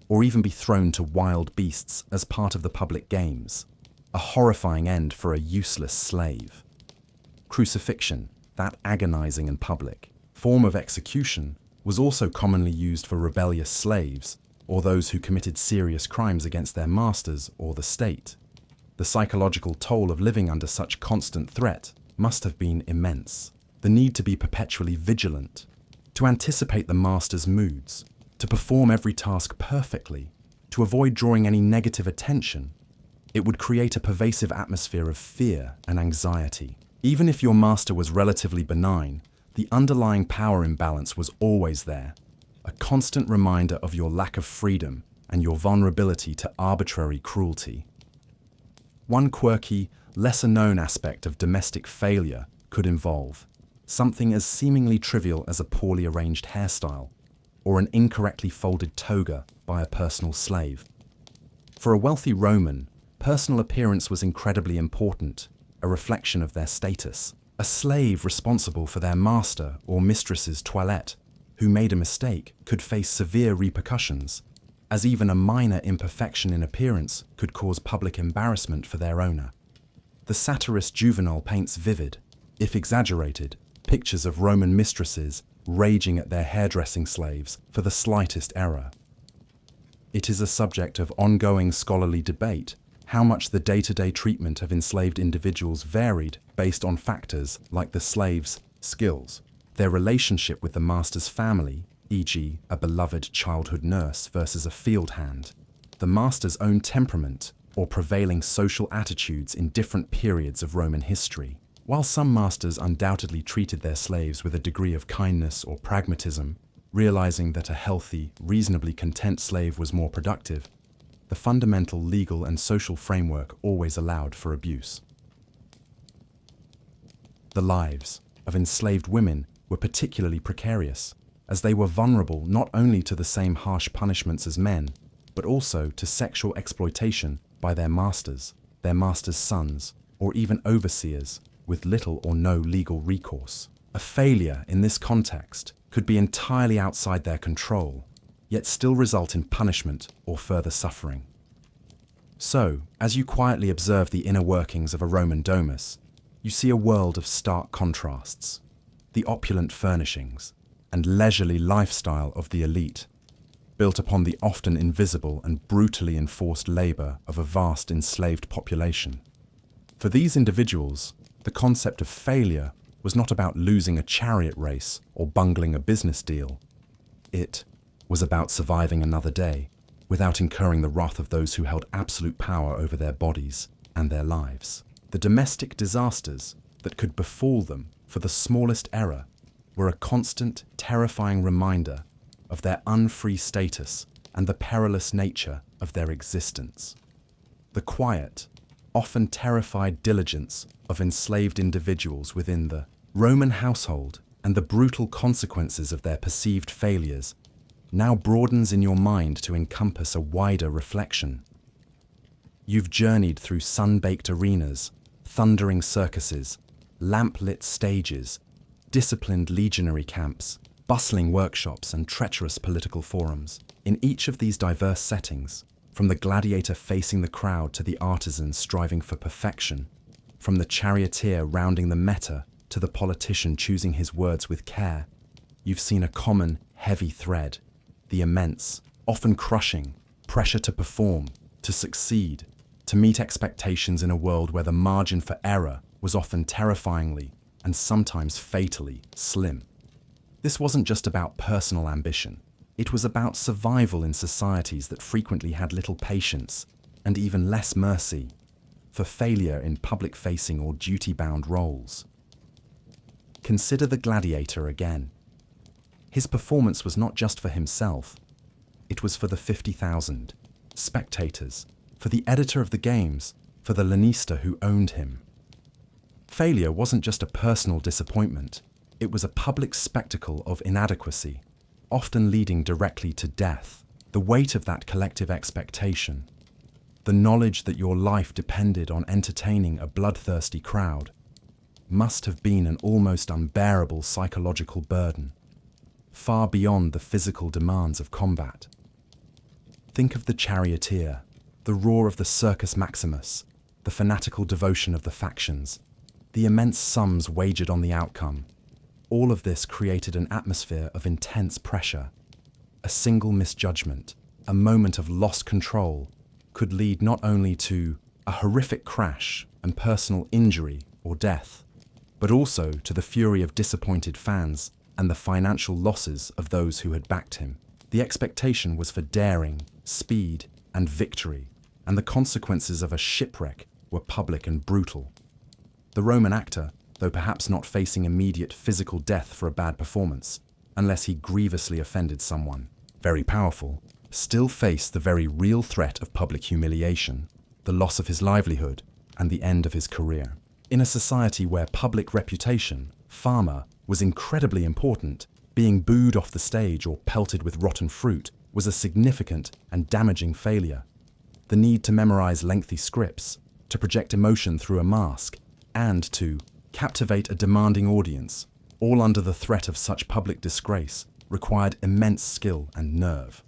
or even be thrown to wild beasts as part of the public games, a horrifying end for a useless slave. Crucifixion, that agonizing and public form of execution, was also commonly used for rebellious slaves or those who committed serious crimes against their masters or the state. The psychological toll of living under such constant threat must have been immense. The need to be perpetually vigilant, to anticipate the master's moods, to perform every task perfectly, to avoid drawing any negative attention. It would create a pervasive atmosphere of fear and anxiety. Even if your master was relatively benign, the underlying power imbalance was always there, a constant reminder of your lack of freedom and your vulnerability to arbitrary cruelty. One quirky, lesser-known aspect of domestic failure could involve something as seemingly trivial as a poorly arranged hairstyle or an incorrectly folded toga by a personal slave. For a wealthy Roman, personal appearance was incredibly important, a reflection of their status. A slave responsible for their master or mistress's toilette who made a mistake could face severe repercussions, as even a minor imperfection in appearance could cause public embarrassment for their owner. The satirist Juvenal paints vivid, if exaggerated, pictures of Roman mistresses raging at their hairdressing slaves for the slightest error. It is a subject of ongoing scholarly debate how much the day-to-day treatment of enslaved individuals varied based on factors like the slave's skills, their relationship with the master's family, e.g., a beloved childhood nurse versus a field hand, the master's own temperament, or prevailing social attitudes in different periods of Roman history. While some masters undoubtedly treated their slaves with a degree of kindness or pragmatism, realizing that a healthy, reasonably content slave was more productive, the fundamental legal and social framework always allowed for abuse. The lives of enslaved women were particularly precarious, as they were vulnerable not only to the same harsh punishments as men, but also to sexual exploitation by their masters' sons, or even overseers, with little or no legal recourse. A failure in this context could be entirely outside their control, yet still result in punishment or further suffering. So, as you quietly observe the inner workings of a Roman domus, you see a world of stark contrasts. The opulent furnishings and leisurely lifestyle of the elite, built upon the often invisible and brutally enforced labor of a vast enslaved population. For these individuals, the concept of failure was not about losing a chariot race or bungling a business deal. It was about surviving another day without incurring the wrath of those who held absolute power over their bodies and their lives. The domestic disasters that could befall them for the smallest error were a constant, terrifying reminder of their unfree status and the perilous nature of their existence. The quiet, often terrified diligence of enslaved individuals within the Roman household and the brutal consequences of their perceived failures now broadens in your mind to encompass a wider reflection. You've journeyed through sun-baked arenas, thundering circuses, lamp-lit stages, disciplined legionary camps, bustling workshops and treacherous political forums. In each of these diverse settings, from the gladiator facing the crowd to the artisan striving for perfection, from the charioteer rounding the meta to the politician choosing his words with care, you've seen a common, heavy thread: the immense, often crushing, pressure to perform, to succeed, to meet expectations in a world where the margin for error was often terrifyingly and sometimes fatally slim. This wasn't just about personal ambition. It was about survival in societies that frequently had little patience and even less mercy for failure in public-facing or duty-bound roles. Consider the gladiator again. His performance was not just for himself. It was for the 50,000 spectators, for the editor of the games, for the lanista who owned him. Failure wasn't just a personal disappointment. It was a public spectacle of inadequacy, often leading directly to death. The weight of that collective expectation, the knowledge that your life depended on entertaining a bloodthirsty crowd, must have been an almost unbearable psychological burden, far beyond the physical demands of combat. Think of the charioteer, the roar of the Circus Maximus, the fanatical devotion of the factions, the immense sums wagered on the outcome. All of this created an atmosphere of intense pressure. A single misjudgment, a moment of lost control, could lead not only to a horrific crash and personal injury or death, but also to the fury of disappointed fans and the financial losses of those who had backed him. The expectation was for daring, speed, and victory, and the consequences of a shipwreck were public and brutal. The Roman actor, though perhaps not facing immediate physical death for a bad performance, unless he grievously offended someone very powerful, still faced the very real threat of public humiliation, the loss of his livelihood, and the end of his career. In a society where public reputation, fama, was incredibly important, being booed off the stage or pelted with rotten fruit was a significant and damaging failure. The need to memorize lengthy scripts, to project emotion through a mask, and to captivate a demanding audience, all under the threat of such public disgrace, required immense skill and nerve.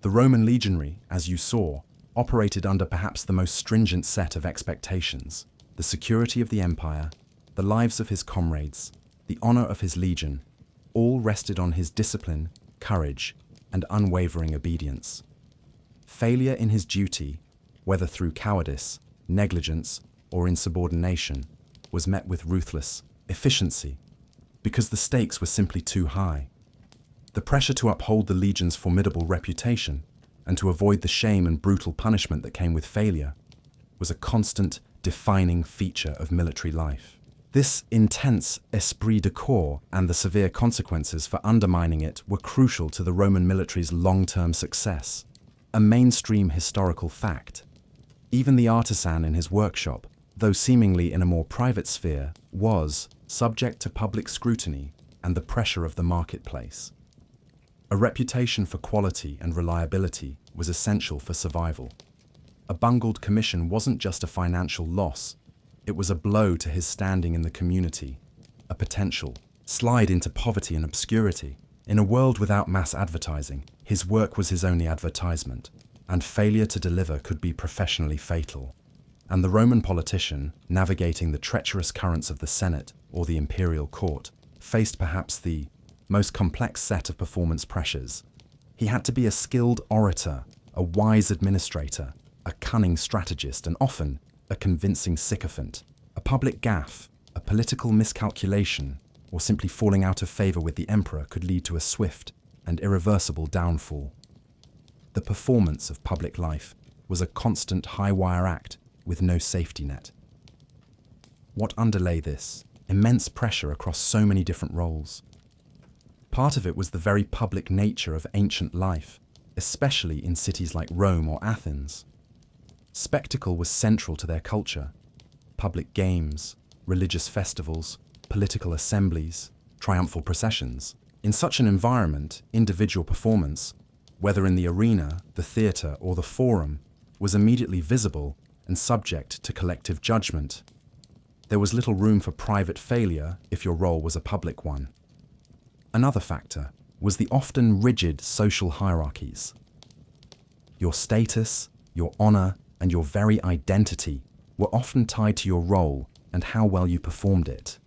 The Roman legionary, as you saw, operated under perhaps the most stringent set of expectations: the security of the empire, the lives of his comrades, the honor of his legion, all rested on his discipline, courage, and unwavering obedience. Failure in his duty, whether through cowardice, negligence, or insubordination, was met with ruthless efficiency, because the stakes were simply too high. The pressure to uphold the legion's formidable reputation and to avoid the shame and brutal punishment that came with failure was a constant, defining feature of military life. This intense esprit de corps and the severe consequences for undermining it were crucial to the Roman military's long-term success, a mainstream historical fact. Even the artisan in his workshop, though seemingly in a more private sphere, was subject to public scrutiny and the pressure of the marketplace. A reputation for quality and reliability was essential for survival. A bungled commission wasn't just a financial loss, it was a blow to his standing in the community, a potential slide into poverty and obscurity. In a world without mass advertising, his work was his only advertisement, and failure to deliver could be professionally fatal. And the Roman politician, navigating the treacherous currents of the Senate or the imperial court, faced perhaps the most complex set of performance pressures. He had to be a skilled orator, a wise administrator, a cunning strategist, and often a convincing sycophant. A public gaffe, a political miscalculation, or simply falling out of favor with the emperor could lead to a swift and irreversible downfall. The performance of public life was a constant high-wire act with no safety net. What underlay this immense pressure across so many different roles? Part of it was the very public nature of ancient life, especially in cities like Rome or Athens. Spectacle was central to their culture. Public games, religious festivals, political assemblies, triumphal processions. In such an environment, individual performance, whether in the arena, the theatre, or the forum, was immediately visible and subject to collective judgment. There was little room for private failure if your role was a public one. Another factor was the often rigid social hierarchies. Your status, your honor, and your very identity were often tied to your role and how well you performed it.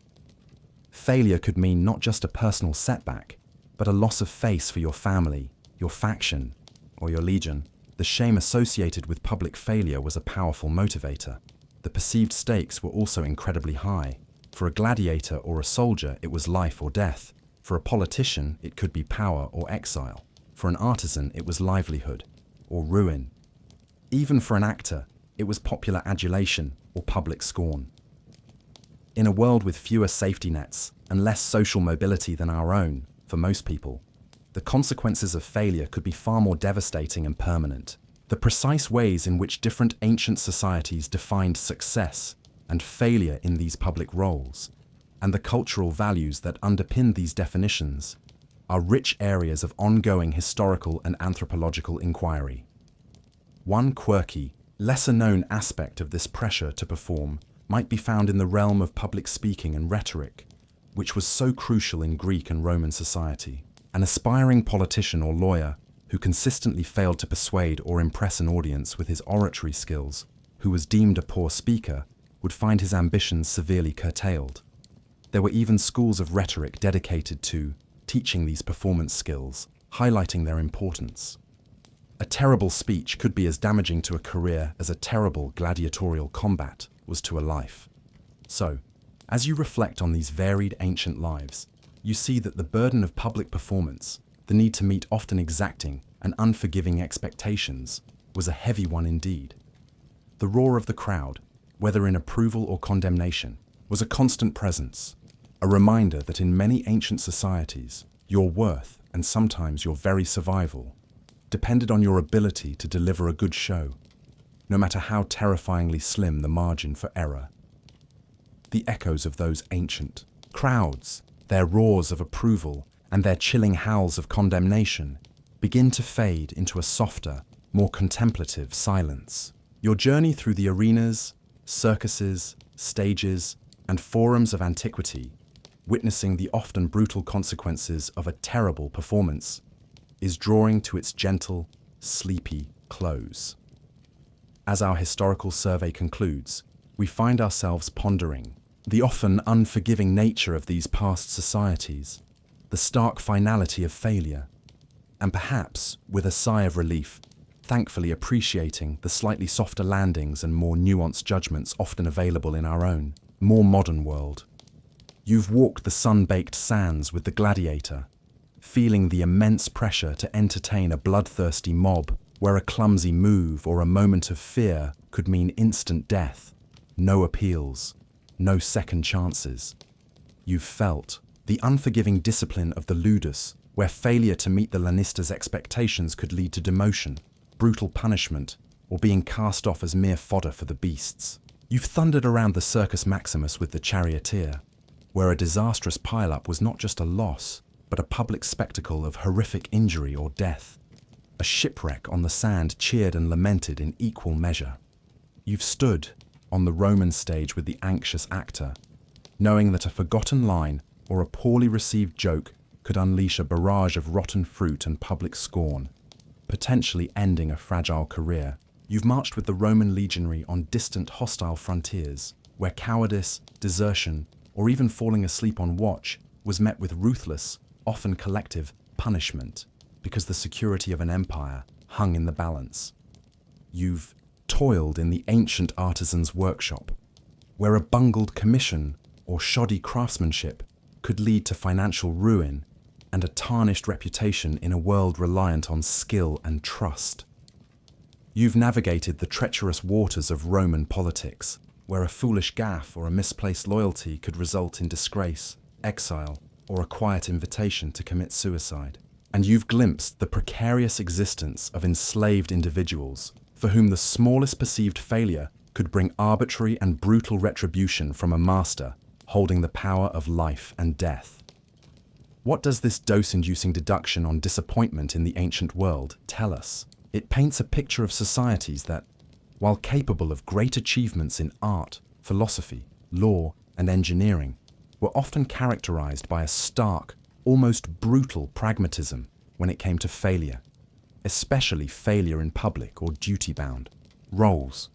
Failure could mean not just a personal setback, but a loss of face for your family, your faction, or your legion. The shame associated with public failure was a powerful motivator. The perceived stakes were also incredibly high. For a gladiator or a soldier, it was life or death. For a politician, it could be power or exile. For an artisan, it was livelihood or ruin. Even for an actor, it was popular adulation or public scorn. In a world with fewer safety nets and less social mobility than our own, for most people, the consequences of failure could be far more devastating and permanent. The precise ways in which different ancient societies defined success and failure in these public roles, and the cultural values that underpin these definitions, are rich areas of ongoing historical and anthropological inquiry. One quirky, lesser-known aspect of this pressure to perform might be found in the realm of public speaking and rhetoric, which was so crucial in Greek and Roman society. An aspiring politician or lawyer who consistently failed to persuade or impress an audience with his oratory skills, who was deemed a poor speaker, would find his ambitions severely curtailed. There were even schools of rhetoric dedicated to teaching these performance skills, highlighting their importance. A terrible speech could be as damaging to a career as a terrible gladiatorial combat was to a life. So, as you reflect on these varied ancient lives, you see that the burden of public performance, the need to meet often exacting and unforgiving expectations, was a heavy one indeed. The roar of the crowd, whether in approval or condemnation, was a constant presence, a reminder that in many ancient societies, your worth and sometimes your very survival depended on your ability to deliver a good show, no matter how terrifyingly slim the margin for error. The echoes of those ancient crowds, their roars of approval and their chilling howls of condemnation, begin to fade into a softer, more contemplative silence. Your journey through the arenas, circuses, stages, and forums of antiquity, witnessing the often brutal consequences of a terrible performance, is drawing to its gentle, sleepy close. As our historical survey concludes, we find ourselves pondering the often unforgiving nature of these past societies, the stark finality of failure, and perhaps, with a sigh of relief, thankfully appreciating the slightly softer landings and more nuanced judgments often available in our own, more modern world. You've walked the sun-baked sands with the gladiator, feeling the immense pressure to entertain a bloodthirsty mob where a clumsy move or a moment of fear could mean instant death, no appeals, no second chances. You've felt the unforgiving discipline of the ludus, where failure to meet the lannister's expectations could lead to demotion, brutal punishment, or being cast off as mere fodder for the beasts. You've thundered around the Circus Maximus with the charioteer, where a disastrous pile-up was not just a loss, but a public spectacle of horrific injury or death. A shipwreck on the sand cheered and lamented in equal measure. You've stood on the Roman stage with the anxious actor, knowing that a forgotten line or a poorly received joke could unleash a barrage of rotten fruit and public scorn, potentially ending a fragile career. You've marched with the Roman legionary on distant hostile frontiers, where cowardice, desertion, or even falling asleep on watch was met with ruthless, often collective, punishment, because the security of an empire hung in the balance. You've toiled in the ancient artisan's workshop, where a bungled commission or shoddy craftsmanship could lead to financial ruin and a tarnished reputation in a world reliant on skill and trust. You've navigated the treacherous waters of Roman politics, where a foolish gaffe or a misplaced loyalty could result in disgrace, exile, or a quiet invitation to commit suicide. And you've glimpsed the precarious existence of enslaved individuals for whom the smallest perceived failure could bring arbitrary and brutal retribution from a master holding the power of life and death. What does this dose-inducing deduction on disappointment in the ancient world tell us? It paints a picture of societies that, while capable of great achievements in art, philosophy, law, and engineering, were often characterized by a stark, almost brutal pragmatism when it came to failure, especially failure in public or duty-bound roles.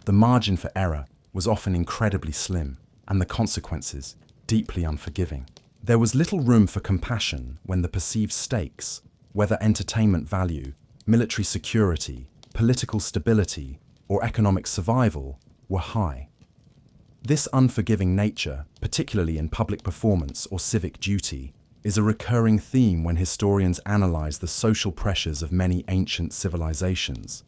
The margin for error was often incredibly slim, and the consequences deeply unforgiving. There was little room for compassion when the perceived stakes, whether entertainment value, military security, political stability, or economic survival, were high. This unforgiving nature, particularly in public performance or civic duty, is a recurring theme when historians analyze the social pressures of many ancient civilizations.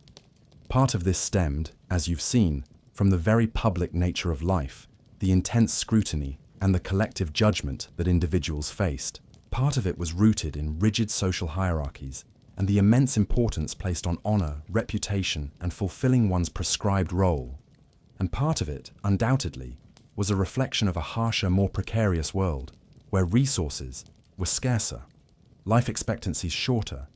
Part of this stemmed, as you've seen, from the very public nature of life, the intense scrutiny and the collective judgment that individuals faced. Part of it was rooted in rigid social hierarchies and the immense importance placed on honor, reputation, and fulfilling one's prescribed role. And part of it, undoubtedly, was a reflection of a harsher, more precarious world, where resources were scarcer, life expectancies shorter,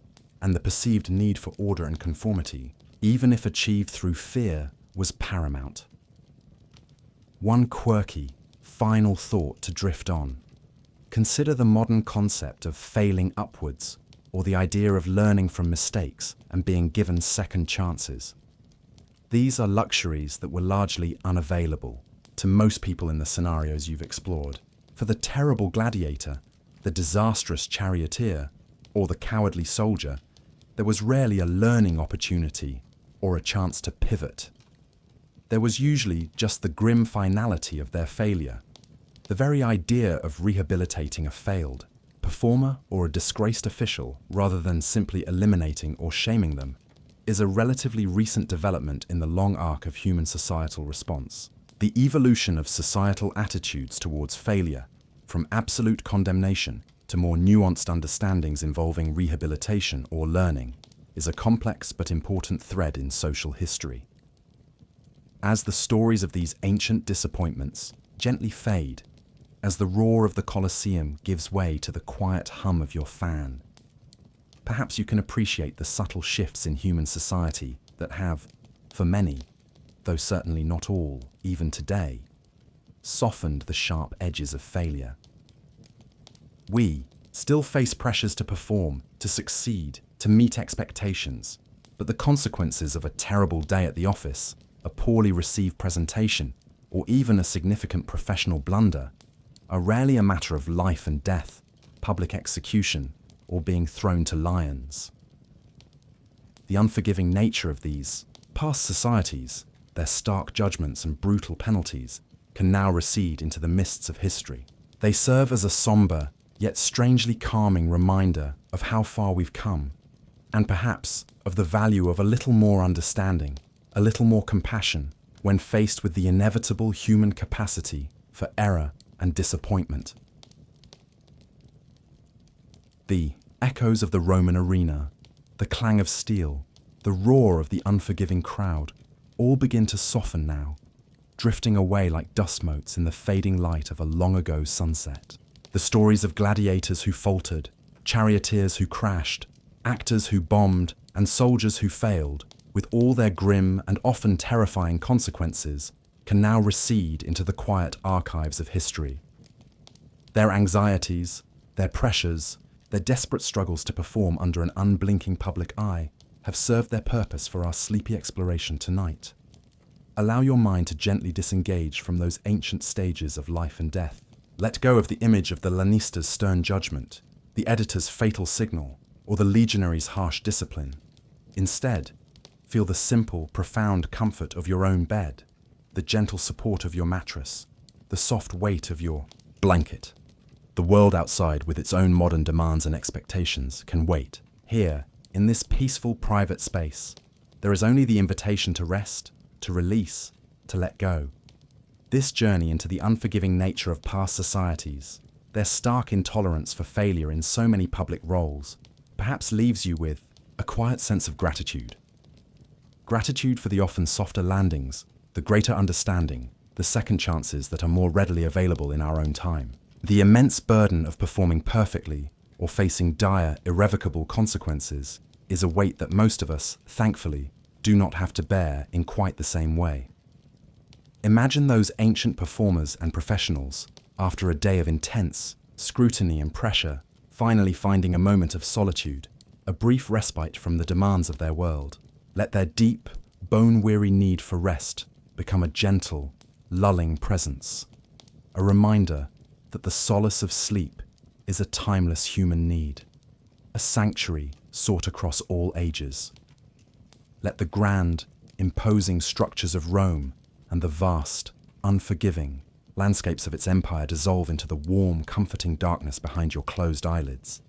and the perceived need for order and conformity, even if achieved through fear, was paramount. One quirky, final thought to drift on. Consider the modern concept of failing upwards, or the idea of learning from mistakes and being given second chances. These are luxuries that were largely unavailable to most people in the scenarios you've explored. For the terrible gladiator, the disastrous charioteer, or the cowardly soldier, there was rarely a learning opportunity or a chance to pivot. There was usually just the grim finality of their failure. The very idea of rehabilitating a failed performer or a disgraced official, rather than simply eliminating or shaming them, is a relatively recent development in the long arc of human societal response. The evolution of societal attitudes towards failure, from absolute condemnation to more nuanced understandings involving rehabilitation or learning, is a complex but important thread in social history. As the stories of these ancient disappointments gently fade, as the roar of the Colosseum gives way to the quiet hum of your fan, perhaps you can appreciate the subtle shifts in human society that have, for many, though certainly not all, even today, softened the sharp edges of failure. We still face pressures to perform, to succeed, to meet expectations, but the consequences of a terrible day at the office, a poorly received presentation, or even a significant professional blunder are rarely a matter of life and death, public execution, or being thrown to lions. The unforgiving nature of these past societies, their stark judgments and brutal penalties, can now recede into the mists of history. They serve as a somber, yet strangely calming reminder of how far we've come, and perhaps of the value of a little more understanding, a little more compassion, when faced with the inevitable human capacity for error and disappointment. The echoes of the Roman arena, the clang of steel, the roar of the unforgiving crowd, all begin to soften now, drifting away like dust motes in the fading light of a long-ago sunset. The stories of gladiators who faltered, charioteers who crashed, actors who bombed, and soldiers who failed, with all their grim and often terrifying consequences, can now recede into the quiet archives of history. Their anxieties, their pressures, their desperate struggles to perform under an unblinking public eye have served their purpose for our sleepy exploration tonight. Allow your mind to gently disengage from those ancient stages of life and death. Let go of the image of the lanista's stern judgment, the editor's fatal signal, or the legionaries' harsh discipline. Instead, feel the simple, profound comfort of your own bed, the gentle support of your mattress, the soft weight of your blanket. The world outside, with its own modern demands and expectations, can wait. Here, in this peaceful, private space, there is only the invitation to rest, to release, to let go. This journey into the unforgiving nature of past societies, their stark intolerance for failure in so many public roles, perhaps leaves you with a quiet sense of gratitude. Gratitude for the often softer landings, the greater understanding, the second chances that are more readily available in our own time. The immense burden of performing perfectly or facing dire, irrevocable consequences is a weight that most of us, thankfully, do not have to bear in quite the same way. Imagine those ancient performers and professionals, after a day of intense scrutiny and pressure, finally finding a moment of solitude, a brief respite from the demands of their world. Let their deep, bone-weary need for rest become a gentle, lulling presence, a reminder that the solace of sleep is a timeless human need, a sanctuary sought across all ages. Let the grand, imposing structures of Rome and the vast, unforgiving landscapes of its empire dissolve into the warm, comforting darkness behind your closed eyelids.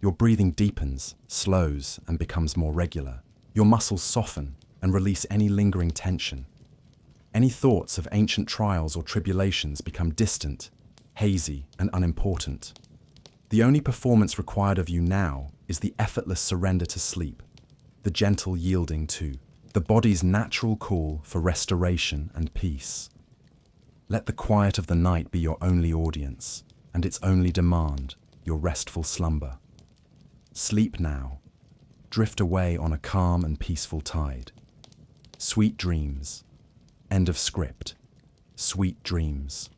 Your breathing deepens, slows, and becomes more regular. Your muscles soften and release any lingering tension. Any thoughts of ancient trials or tribulations become distant, hazy, and unimportant. The only performance required of you now is the effortless surrender to sleep, the gentle yielding to the body's natural call for restoration and peace. Let the quiet of the night be your only audience, and its only demand, your restful slumber. Sleep now. Drift away on a calm and peaceful tide. Sweet dreams. End of script. Sweet dreams.